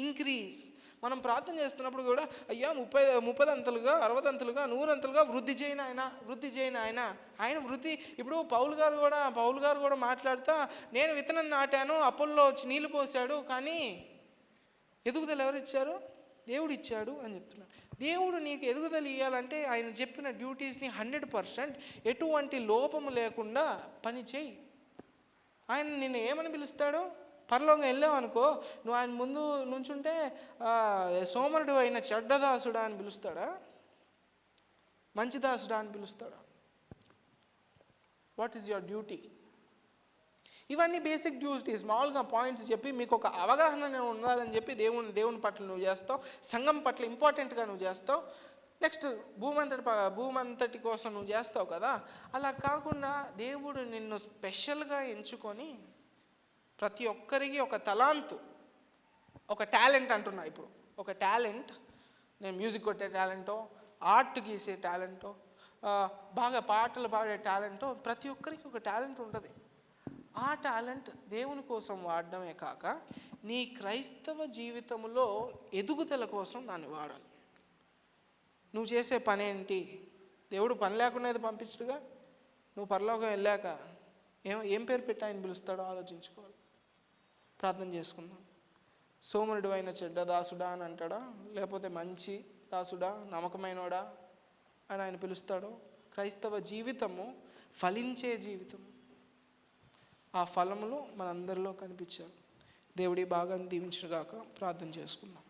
ఇంక్రీజ్. మనం ప్రార్థన చేస్తున్నప్పుడు కూడా, అయ్యా 30 అంతలుగా, 60 అంతలుగా, 100 అంతలుగా వృద్ధి చేయను ఆయన. ఆయన వృద్ధి. ఇప్పుడు పౌలు గారు కూడా మాట్లాడుతా, నేను విత్తనం నాటాను, అపోల్లో వచ్చి నీళ్లు పోసాడు, కానీ ఎదుగుదల ఎవరు ఇచ్చారు? దేవుడు ఇచ్చాడు అని చెప్తున్నాడు. దేవుడు నీకు ఎదుగుదల ఇవ్వాలంటే ఆయన చెప్పిన డ్యూటీస్ని 100% ఎటువంటి లోపము లేకుండా పని చేయి. ఆయన నిన్ను ఏమని పిలుస్తాడు? పరలోకం వెళ్ళావు అనుకో, నువ్వు ఆయన ముందు నుంచుంటే సోమరుడు అయిన చెడ్డదాసుడా అని పిలుస్తాడా? మంచి దాసుడా అని పిలుస్తాడా? What is your duty? ఇవన్నీ బేసిక్ డ్యూటీస్, మామూలుగా పాయింట్స్ చెప్పి మీకు ఒక అవగాహన ఉండాలని చెప్పి దేవుని పట్ల నువ్వు చేస్తావు, సంఘం పట్ల ఇంపార్టెంట్గా నువ్వు చేస్తావు, నెక్స్ట్ భూమంతటి కోసం నువ్వు చేస్తావు కదా. అలా కాకుండా దేవుడు నిన్ను స్పెషల్గా ఎంచుకొని ప్రతి ఒక్కరికి ఒక తలాంతు, ఒక టాలెంట్ అంటున్నా. ఇప్పుడు ఒక టాలెంట్, నేను మ్యూజిక్ కొట్టే టాలెంటో, ఆర్ట్ గీసే టాలెంటో, బాగా పాటలు పాడే టాలెంటో, ప్రతి ఒక్కరికి ఒక టాలెంట్ ఉంటుంది. ఆ టాలెంట్ దేవుని కోసం వాడడమే కాక నీ క్రైస్తవ జీవితంలో ఎదుగుదల కోసం దాన్ని వాడాలి. నువ్వు చేసే పని ఏంటి? దేవుడు పని లేకుండా పంపించడుగా. నువ్వు పరలోకం వెళ్ళాక ఏం పేరు పెట్టి ఆయన పిలుస్తాడో ఆలోచించుకోవాలి. ప్రార్థన చేసుకుందాం. సోమరుడు అయిన చెడ్డ దాసుడా అని అంటాడా, లేకపోతే మంచి దాసుడా, నమ్మకమైనోడా అని ఆయన పిలుస్తాడు. క్రైస్తవ జీవితము ఫలించే జీవితం. ఆ ఫలములు మనందరిలో కనిపించాలి. దేవుడి భాగాన్ని దీవించుగాక. ప్రార్థన చేసుకుందాం.